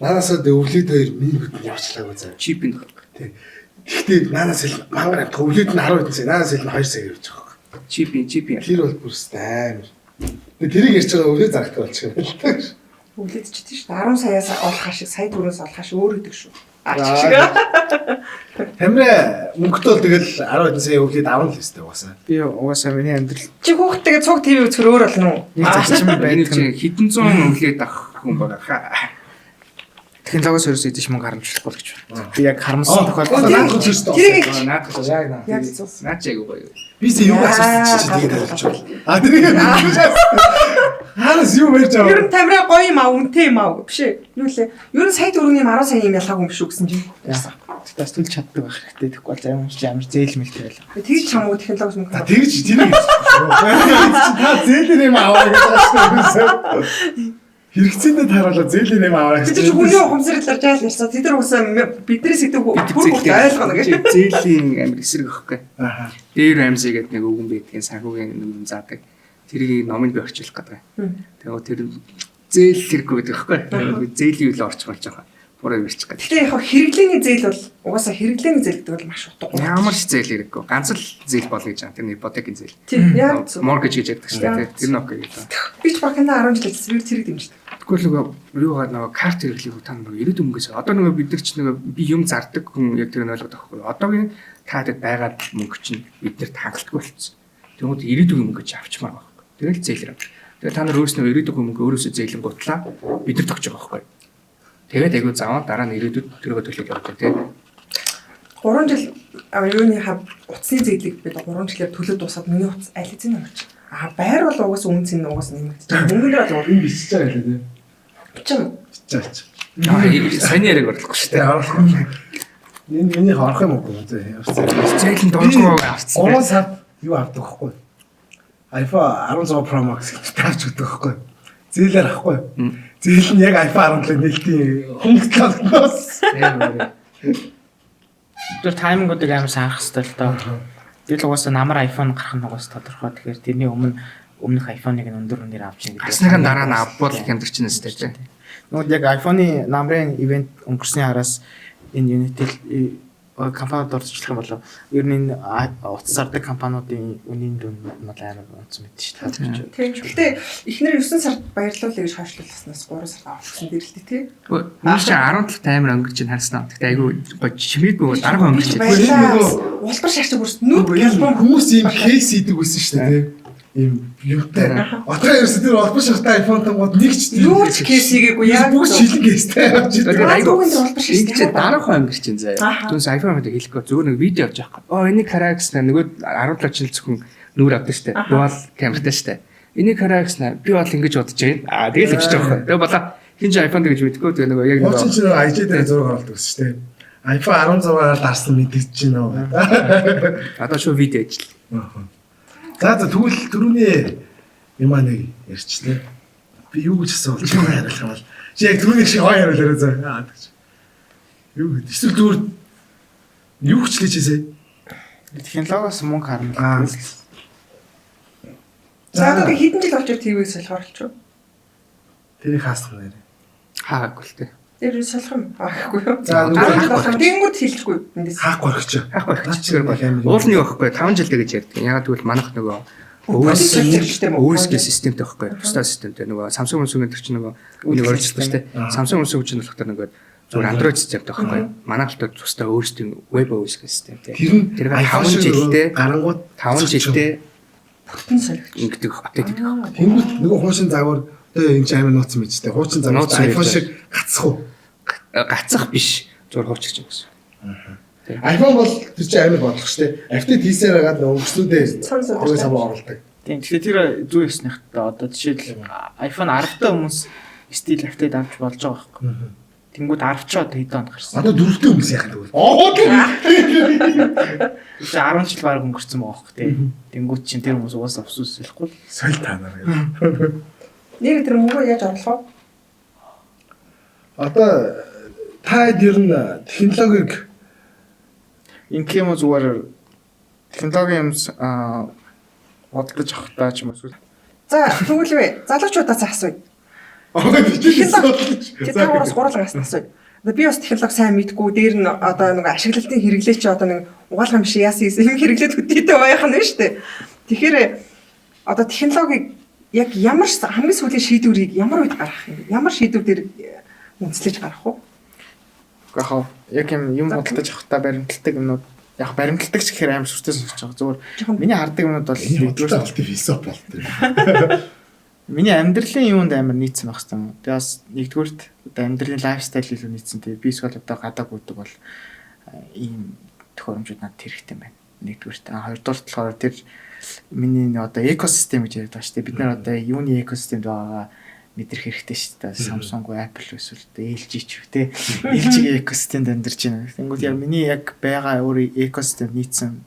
Надаас л өвлөд хоёр миний бүтэнд явчлаагүй заа. Чип нь. Тий. Гэхдээ надаас л мангар төвлөд нь 10 хэдэн сая. Надаас л 2 сая явж байгаа. Чип. Тэр бол бүрстэй амар. Тэрийг ярьж байгаа өвлөд зарахтай болчих юм байна. Өвлөд ч тийм шүү. 10 саяас олох хашиг, сая төгрөөс олох хашиг өөр гэдэг шүү. Тамира мөнгөтэй бол тэгэл 10 хэдэн сая өвлөд авах л хэвээр угаасаа. Би угаасаа миний амьдрал Чи хүүхдтэйгээ цуг ТV үзэхөр өөр болно уу? нэг зарчим Байдаг байдаг. чинь хэдэн зуун өвлөд авах хүн байгаа хаа. технологиос ерөөс идэж мөнгө харамжлахгүй л гэж байна. Би яг харамссан тохиолдолд наадах зүстэй. тэрийг Наадах яг наа. яаж зүүс. Наач айгуу гоё. Бис юу асууж чи тэгээд болчихвол. Тэр ханаас юу ярьж Ер байгаа. нь тамираа гоё юм аа, үнэтэй юм аа биш ээ. Юу лээ? Ер нь сая төгрөгийн 10 сая юм ялгаагүй юм шүү гэсэн чинь. бас төлж чаддаг байх хэрэгтэй. Тэгэхгүй бол зарим хүмүүс ямар зээл мэлтэй байлаа. Тэгж чамгүй технологи мөнгө. Та тэгж тэрийг та зээлэр юм аваа гэж байна шүү. Хэрэгцээндээ тааруулаа зээлэр юм аваа Бид гэж. ч хүний ухамсарлаар жаал ярьсан. Тэд нар уусаа бидний сэтгэв бүр ойлгоно гэж. Зээлийн амир эсрэг өгөхгүй. Аа. Дээр амсыг гэдэг нэг үгэн байдгийн санхүүгийн юм заадаг. Тэрийг номонд би орчуулах гэдэг. Тэгээ тэр зээл хэрэггүй гэдэг байхгүй. Зээлийн үйл орчих болж байгаа. Буруу ярьчих гэдэг. Гэтэ яг хэрэглээний зээл бол угаасаа хэрэглээний зээл гэдэг бол маш утгагүй. Ямар ч зээл хэрэггүй. Ганц л зээл болно гэж байгаа. Тэр нэг ипотекийн зээл. Тийм яг зөв. Mortgage гэж яддаг шүү дээ. Тэр нь окей гэдэг. Би ч бакина 10 жил ажилласан. Би тэрийг дэмжлээ. Тэгвэл нөгөө юу байгаа нөгөө карт хэрэглээг та нөгөө ирээдүйн мөнгөөс одоо нөгөө бид нар ч нөгөө би юм зардаг хүн яг тэр нь ойлгоод байхгүй. Одоогийн таадаг байгаа мөнгө чинь биднэрт хангалтгүй болчихсон. Тэгмээд ирээдүйн мөнгө гэж авчмаар байна. Тэгэл зээлэр. Тэгээ та нар өөрснөө ирээдүйн мөнгө өөрөөсөө зээлэн гутлаа бид нар тогч байгаа байхгүй. Тэгээд айгуу заваа дараа нь ирээдүйд тэргөө төлөв явдаг тийм. 3 жил юуны утасны зээлийг бид 3 жилээр төлөө дуусаад миний утас аль эзэн амарч. Байр бол угаасаа үнц нь угаасаа нэмэгдэж байгаа. Мөнгө нь бол Энэ бичиж байгаа лээ тийм. бичэн. Бичиж. Сайн яриаг орлохгүй шүү Тэ дээ. арахгүй. Энэ миний орох юм уу тийм. Зээлэнд донцгоо авцсан. 3 сард юу авдаг байхгүй. iPhone 16 Pro Max гэж тавьж өгдөг байхгүй. Зээлэр авахгүй. Зээл нь яг iPhone 17 нэлтийн хөнгөлөлтөөс. Тэр таймингуудыг амар саах хэрэгтэй л доо. Тэгэл угаасаа намар iPhone гарах нь угаасаа тодорхой. Тэгэхээр тэрний өмнөх iPhone-ыг өндөр үнээр авч ийн гэдэг. Асныхаа дараа нь авбал хямдрч нь өстэй тийм. Нөгөө яг iPhone-ы намрын ивент өнгөрсний араас энэ Unitel компанид орцуулах юм болоо ер нь утас зардаг компаниудын үнийн дүн бол амар онцсон мэт шүү дээ. Тийм. Гэтэ эхнэр 9 сард баярлуулъя гэж хойшлуулснаас 3 сард авчихсан дэрэлтэй тий. Үгүй чи 17 таймер өнгөрч ин харснаа. Тэгтээ айгүй гоё чимээгүй дараа өнгөрч. Баярлалаа. Улбар шаарч бүрс нүд гэлбом Хүмүүс ийм кейс хийдэг байсан шүү дээ тийм. Ийм юмтай. Отгоо ерөөсөө тэр олбор шахтай iPhone тангууд нэг ч юу ч кейсийгээгүй яг бүгд шилэн кейстэй авч ирдэг. Тэгээд айгүй Улбар шаарч ингэж дараах өнгөрч ин заяа. Түнс iPhone-д хэлэхгүй зөвөр нэг видео авч явах гээд. Энийг хараагснаа нөгөө 17 жил зөвхөн нүүр авдаг штэ. Дуал камертай штэ. Энийг хараагснаа би бол ингэж бодож байна. Тэгэл авчиж байгаа юм. Тэгээ болоо хинж iPhone гэж мэдгүй тэгээ нөгөө яг Хуучин ч нөгөө IG дээр зураг оруулдаг шүү дээ. iPhone 16-аар дарсан мэдээж чинь нөө. одоо шууд видео ажил. За тэгвэл түрүүний юм аа нэг ярьчлаа. Би юу гэж асуулт юм хариулах юм бол. Чи яг түрүүний шиг хоо яриулаарай заа. Гэж. Юу гэдэг. Эсвэл зүгээр юу хчлээч сая. Технологиос мөнгө харна. За одоо хэдэн жил болж ТV-г солихоор болчих. Тэрийг хаасах нэр. Хаагүй л тээ. Тэр солих юм аахгүй юу? За тэнгууд хэлчихгүй эндээс. хаахгүй орчих. Хаагүй чичгээр бол уул нь юу байхгүй 5 жилдээ гэж ярьдаг. Ягаад гэвэл манайх нөгөө өөсгөө системтэй байхгүй. Бусдаа системтэй нөгөө Samsung үнсүнгээр чинь нөгөө үнийг орчилдаг шүү дээ. Samsung үнсүн чинь болохоор нөгөө зүгээр Android системтэй байхгүй. Манайх л тусдаа өөрсдийн web OS систем тий. Тэр 5 жилдээ гарангууд 5 жилдээ Бүтэн солих. ингэдэг апдейт хийдэг. тэнгууд нөгөө хуучин загвар одоо энэ ч амар нууц мэт дээ. Хуучин загвар Нууц iPhone мэт. шиг гацх уу? Гацах биш. Зүгээр хуучирч юм гэсэн. iPhone бол тэр чинь амар бодлого шүү дээ. Апдейт хийсээр хагаад нөгөө өнгөрснүүдээ Цан сав оруулдаг. Тийм. Тэгэхээр тэр зүй ясных та одоо жишээл iPhone 10-тай хүмүүс стил апдейт авч болж байгаа байхгүй. Тэнгүүд 10 ч одоо хэдэн онд гарсан. Одоо 4-тэй хүмүүс яах вэ? Оо Чи 10 жил баг өнгөрцөн байгаа байхгүй тийм. Тэнгүүд чинь тэр хүмүүс угаасаа авсус хэлэхгүй. соль та нар. Нэг тэр мөнгөө яаж орлох вэ? Одоо та ер нь технологиг Инх юм уу зүгээр технологи юм бодлож авах таа ч юм уу. За тэгвэл вэ залуучуудаас асууя. технологи Та гураас гурлаас асууя. Одоо би бас технологи сайн мэдгүй дээр нь одоо нэг ашиглалтын хэрэглээ чи одоо нэг угаалгам биш яасан юм хэрэглээд хөдөлтэй байх нь шүү дээ. Тэгэхээр одоо технологиг яг ямар хамгийн сүүлийн шийдвэрийг ямар үед гаргах юм? Ямар шийдвэр дээр үндэслэж гаргах вэ? Гэхдээ яг юм бодлож авах таа баримталдаг юмнууд яг баримталдаг ч гэхээр амар сүртэй сонсож байгаа. Зүгээр миний хардаг юмнууд бол нэгдүгээр нэгдүгээр талтай философи болтой. Миний амьдралын юунд амар нийцсэн байх хэрэгтэй юм. Тэгээ бас нэгдүгürt одоо амьдралын лайфстайл илүү нийцсэн. Тэгээ би эсвэл одоо гадаг үүдэг бол ийм төхөөрөмжүүд надад хэрэгтэй байна. Нэгдүгürt. Хоёрдугаар болохоор тэр миний одоо экосистем гэж яриад байгаа шүү дээ. Бид нар одоо юуны экосистемд байгаагаа мэдрэх хэрэгтэй шүү дээ. Samsung, Apple эсвэл LG ч үү те. LG-ийн экосистемд амьдарч байна. Тэнгүүд яг миний яг байгаа өөр экосистем нийцсэн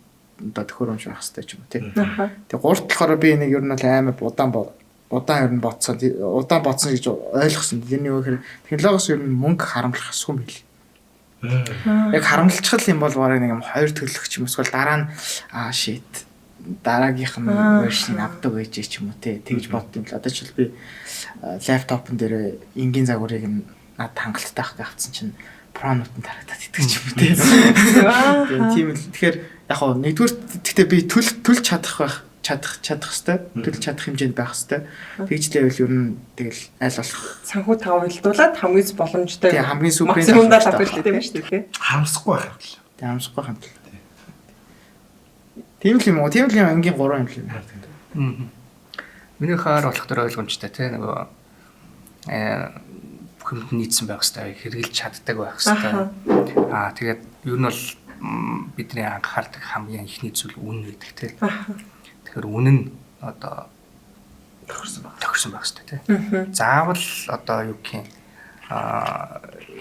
одоо төхөөрөмж байх хэрэгтэй ч юм уу те. Тэгээ гуравт болохоор би нэг ер нь бол амар удаан ер нь бодсон гэж ойлгосон. Тэрний өөр технологиос ер нь мөнгө харамлах асгүй юм бил. Яг харамлалчхал юм бол барыг нэг юм хоёр төлөх юм эсвэл дараа нь shit дараагийнх нь вершнийг авдаг байж ч юм уу те тэгж бодсон юм л. Одоо ч би лаптопн дээр энгийн загварыг надад хангалттай авах авцсан чинь пронот нь тарагдаад идэх ч юм уу те. Тийм л. Тэгэхээр яг хоо нэгдүгээр гэхдээ би төлж чадах хэвээр төлж чадах хэмжээнд байх хэвээр тэгж левел ер нь тэгэл айл болох санхүү тавилдуулаад хамгийн боломжтой тийм хамгийн супер максимумдаа авах хэрэгтэй юм шүү дээ. Харамсахгүй байх юм л. Тийм харамсахгүй байх юм. Тийм л юм уу? Тийм л юм ангийн 3 юм л юм. Миний хаар болох төр ойлгомжтой тий нөгөө бүх юмд нийцсэн байх хэрэгтэй, хэрэгжилж чаддаг байх хэрэгтэй. Тэгээд ер нь бол бидний анхаардаг хамгийн ихний зүйл үнэн гэдэг тий. Тэгэхээр үнэн нь одоо тохирсон байх хэрэгтэй тий. Заавал одоо юу гэх юм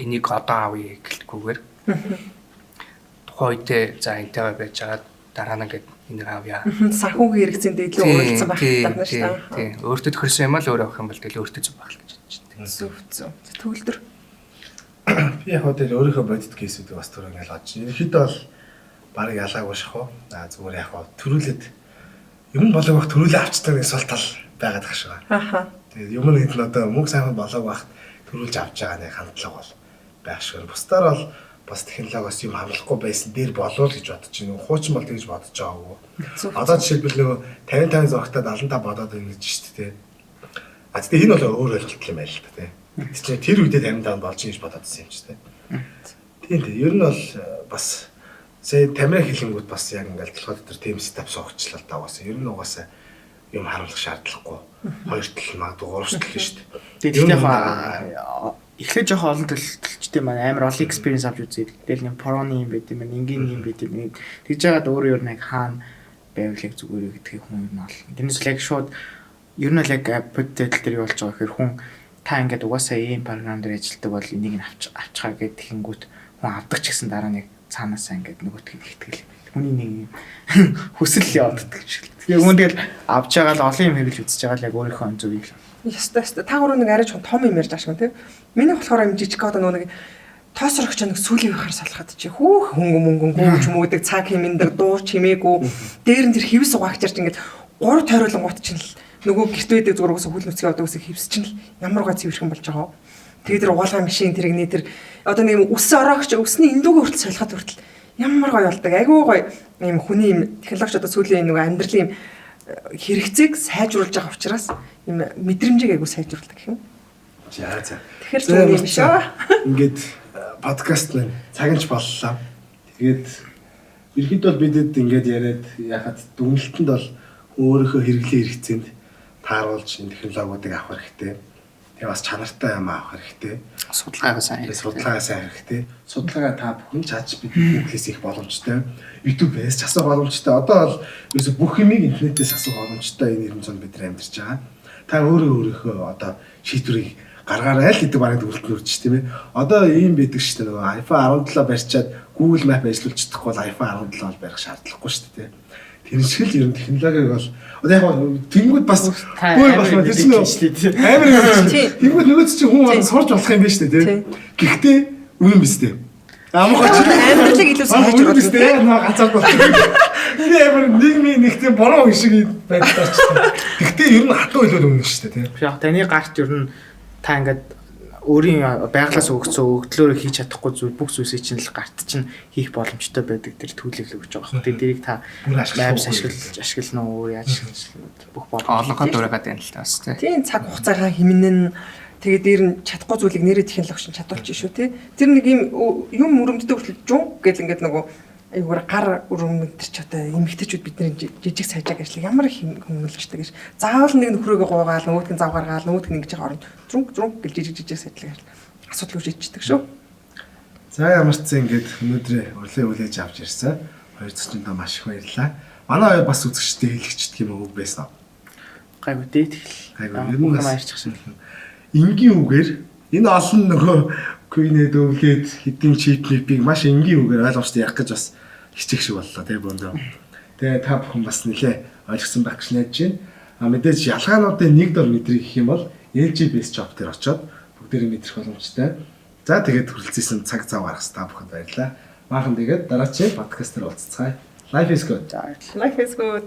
энийг одоо авъя гэлтгүйгээр тухайн үедээ за энтэйгээ байж байгаа дараа нь ингээд энийг авъя. Санхүүгийн хэрэгцээнд илүү уралдсан байх гэдэг шүү дээ. Тийм. Өөртөө тохирсон юм л өөрөө авах юм бол тэгэл өөртөө зүг байх л гэж бодож байна. Зөв. Төгөлдөр. Би яг хөө тэр өөрийнхөө бодит кейсүүдийг бас түрүү ингээд бодож. Ерөнхийдөө бол барыг ялаагүй шахав. Зүгээр яг хөө төрүүлээд юм болоог бах төрүүлээ авчдаг нэг сул тал байгаад тах шиг. Тэгээд юм нэг нь одоо мөнгө сайхан болоог бах төрүүлж авч байгаа нэг хандлага бол байх шиг. Бусдаар бол бас технологиос юм хамлахгүй байсан дээр болов л гэж бодож байна. Хуучин бол тэгж бодож байгаагүй. Одоо жишээлбэл нөгөө 50 зурагтаа 75 бодоод байна гэж шүү дээ. Тэгээ энэ бол өөр ойлголт юм байл л та тий. Тэгэхээр тэр үедээ 55 болж ингэж бодоод байсан юм чи тий. Тийм. Ер нь бол бас сая тамир хэлэнгүүд бас яг ингээл толгой дотор тийм степ суугчлал даваасан. Ер нь угаасаа юм харуулах шаардлагагүй. Хоёр тал магадгүй гурав тал шүү дээ. Тэгээд яг эхлээд жоох олон төлөлтчтэй маань амар олон experience авч үзээд тэгэл нэг проны юм байт юм, энгийн юм байт юм. Тэгж яагаад өөрөө ер нь яг хаана байвлыг зүгээр гэдгийг хүн юм бол. Тэрнээс л яг шууд ер нь л яг апдейт дээр юу болж байгаа гэхээр хүн та ингээд угаасаа ийм програм дээр ажилладаг бол энийг нь авчгаа гэдэг хингүүт хүн авдаг ч гэсэн дараа нэг цаанаасаа ингээд нөгөөтгийг ихтгэл хүний нэг хүсэл явагддаг шиг. Тэгээ хүн тэгэл авч байгаа л олон юм хэрэглэж үзэж байгаа л яг өөрийнхөө өн зөвийг л. Яста та гурав нэг арай том юм ярьж байгаа шүү тийм. Миний болохоор юм жижиг одоо нэг тоосрогч нэг сүлийн байхаар салхаад чи хүүх хөнгөн гүйж мөгдөг цаг хэмэндэг дуу чимээгүй дээр нь тэр хэвс угаагчаарч ингээд 3 тойруулан гут чинь л нөгөө гэрт байдаг зүгээр уусаа хүл нүцгий одоо үсэг хэвс чинь л ямар гоо цэвэрхэн болж байгаа. Тэгээ тэр угаалгын машин тэрэгний тэр одоо нэг юм үс ороогч өсний эндүүгээ хүртэл солиход хүртэл ямар гоё болдог. Айгүй гоё юм хүний юм технологич одоо сүлийн нөгөө амьдралын хэрэгцээг сайжруулж байгаа учраас юм мэдрэмжийг айгүй сайжруулдаг гэх юм. За. Тэгэхээр зөв юм шүү. Ингээд подкаст маань цагч боллоо. Тэгээд ерхэд бол бидэд ингээд яриад яхад дүнэлтэнд бол өөрийнхөө хэрэглээ хэрэгцээнд тааруулж энэ технологиудыг авах хэрэгтэй. Тэгээ бас чанартай юм авах хэрэгтэй. Судалгаагаа сайн хэрэгтэй. Судалгаагаа та бүхэн чаач биднээс их боломжтой. YouTube-ээс ч асуух боломжтой. Одоо бол ерөөсө бүх юмыг интернетээс асуух боломжтой энэ 90 бид нар амьдарч байгаа. Та өөрийнхөө одоо шийдвэрийг гаргаарай л гэдэг бараг төгөлтөнд үрж тийм ээ. Одоо ийм байдаг шүү дээ нөгөө iPhone 17 барьчаад Google Map ажиллуулж чадахгүй бол iPhone 17 бол барих шаардлагагүй шүү дээ. Тэр шиг л ер нь технологиг бол одоо яг тэнгууд бас бөө болох тэр чинь амар юм чинь. Тэнгууд нөгөөд чинь хүн бол сурж болох юм байна шүү дээ тийм. Гэхдээ үн биз дээ. Амгой амьдралыг илүү сайжруулах биз дээ. Наа ганцаар болох. Би амар нийгмийн нэг тийм бороо шиг байдаг ч. Гэхдээ ер нь хатуу илүү өмнө шүү дээ тийм. Яг таны гарт ер нь та ингээд өөрийн байглаас өгсөн өгдлөөрөө хийж чадахгүй зүйл бүх зүйлсийг чинь л гарт чинь хийх боломжтой байдаг тэр төлөвлөлт өгч байгаа. Тэгээд дэрийг та байвс ашиглана уу яаж бүх олонхоо дураагаад байна л таас тийм цаг хугацаагаа хэмнэн тэгээд дээр нь чадахгүй зүйлийг нэрээ технологич нь чадуулчих шүү тий. Тэр нэг юм өрөмддөг хүртэл жун гэл ингээд нөгөө айгуур гар өрөм мэтэр ч одоо эмэгтэйчүүд бидний жижиг сайжааг ажил ямар их хүмүүлждэг гэж. Заавал нэг нөхрөөгөө гуугаал нөгөөдг нь зав гаргаал нөгөөдг нь ингэж байгаа оронд зүрх гэж жижиг сайжлаг асуудал үүсчихдэг шүү. За ямар ч зэн ингээд өнөөдрээ урилга хүлээж авч ирсэн. Хоёр зочиндоо маш их баярлалаа. Манай хоёр бас үзэгчтэй хэлэгчдэг юм уу байсан уу? Гайгүй дээд хэл. Гайгүй, ер нь бас баярчих шиг. Энгийн үгээр энэ олон нөгөө Queen-д өвлээд хэдийн чипмипийг маш энгийн үгээр ойлгомжтой ярих гэж бас хичээх шиг боллоо тий бөөндөө. Тэгээ та бүхэн бас нэлээ ойлгосон байх гэж найдаж байна. Мэдээж ялгаануудын нэг дор мэдрэх гэх юм бол LG Base Shop дээр очиод бүгдээрээ мэдрэх боломжтой. За тэгээд хүрэлцээсэн цаг зав гаргасан та бүхэнд баярлалаа. Баахан тэгээд дараагийн подкаст дээр уулзцгаая. Life is good. Life is good.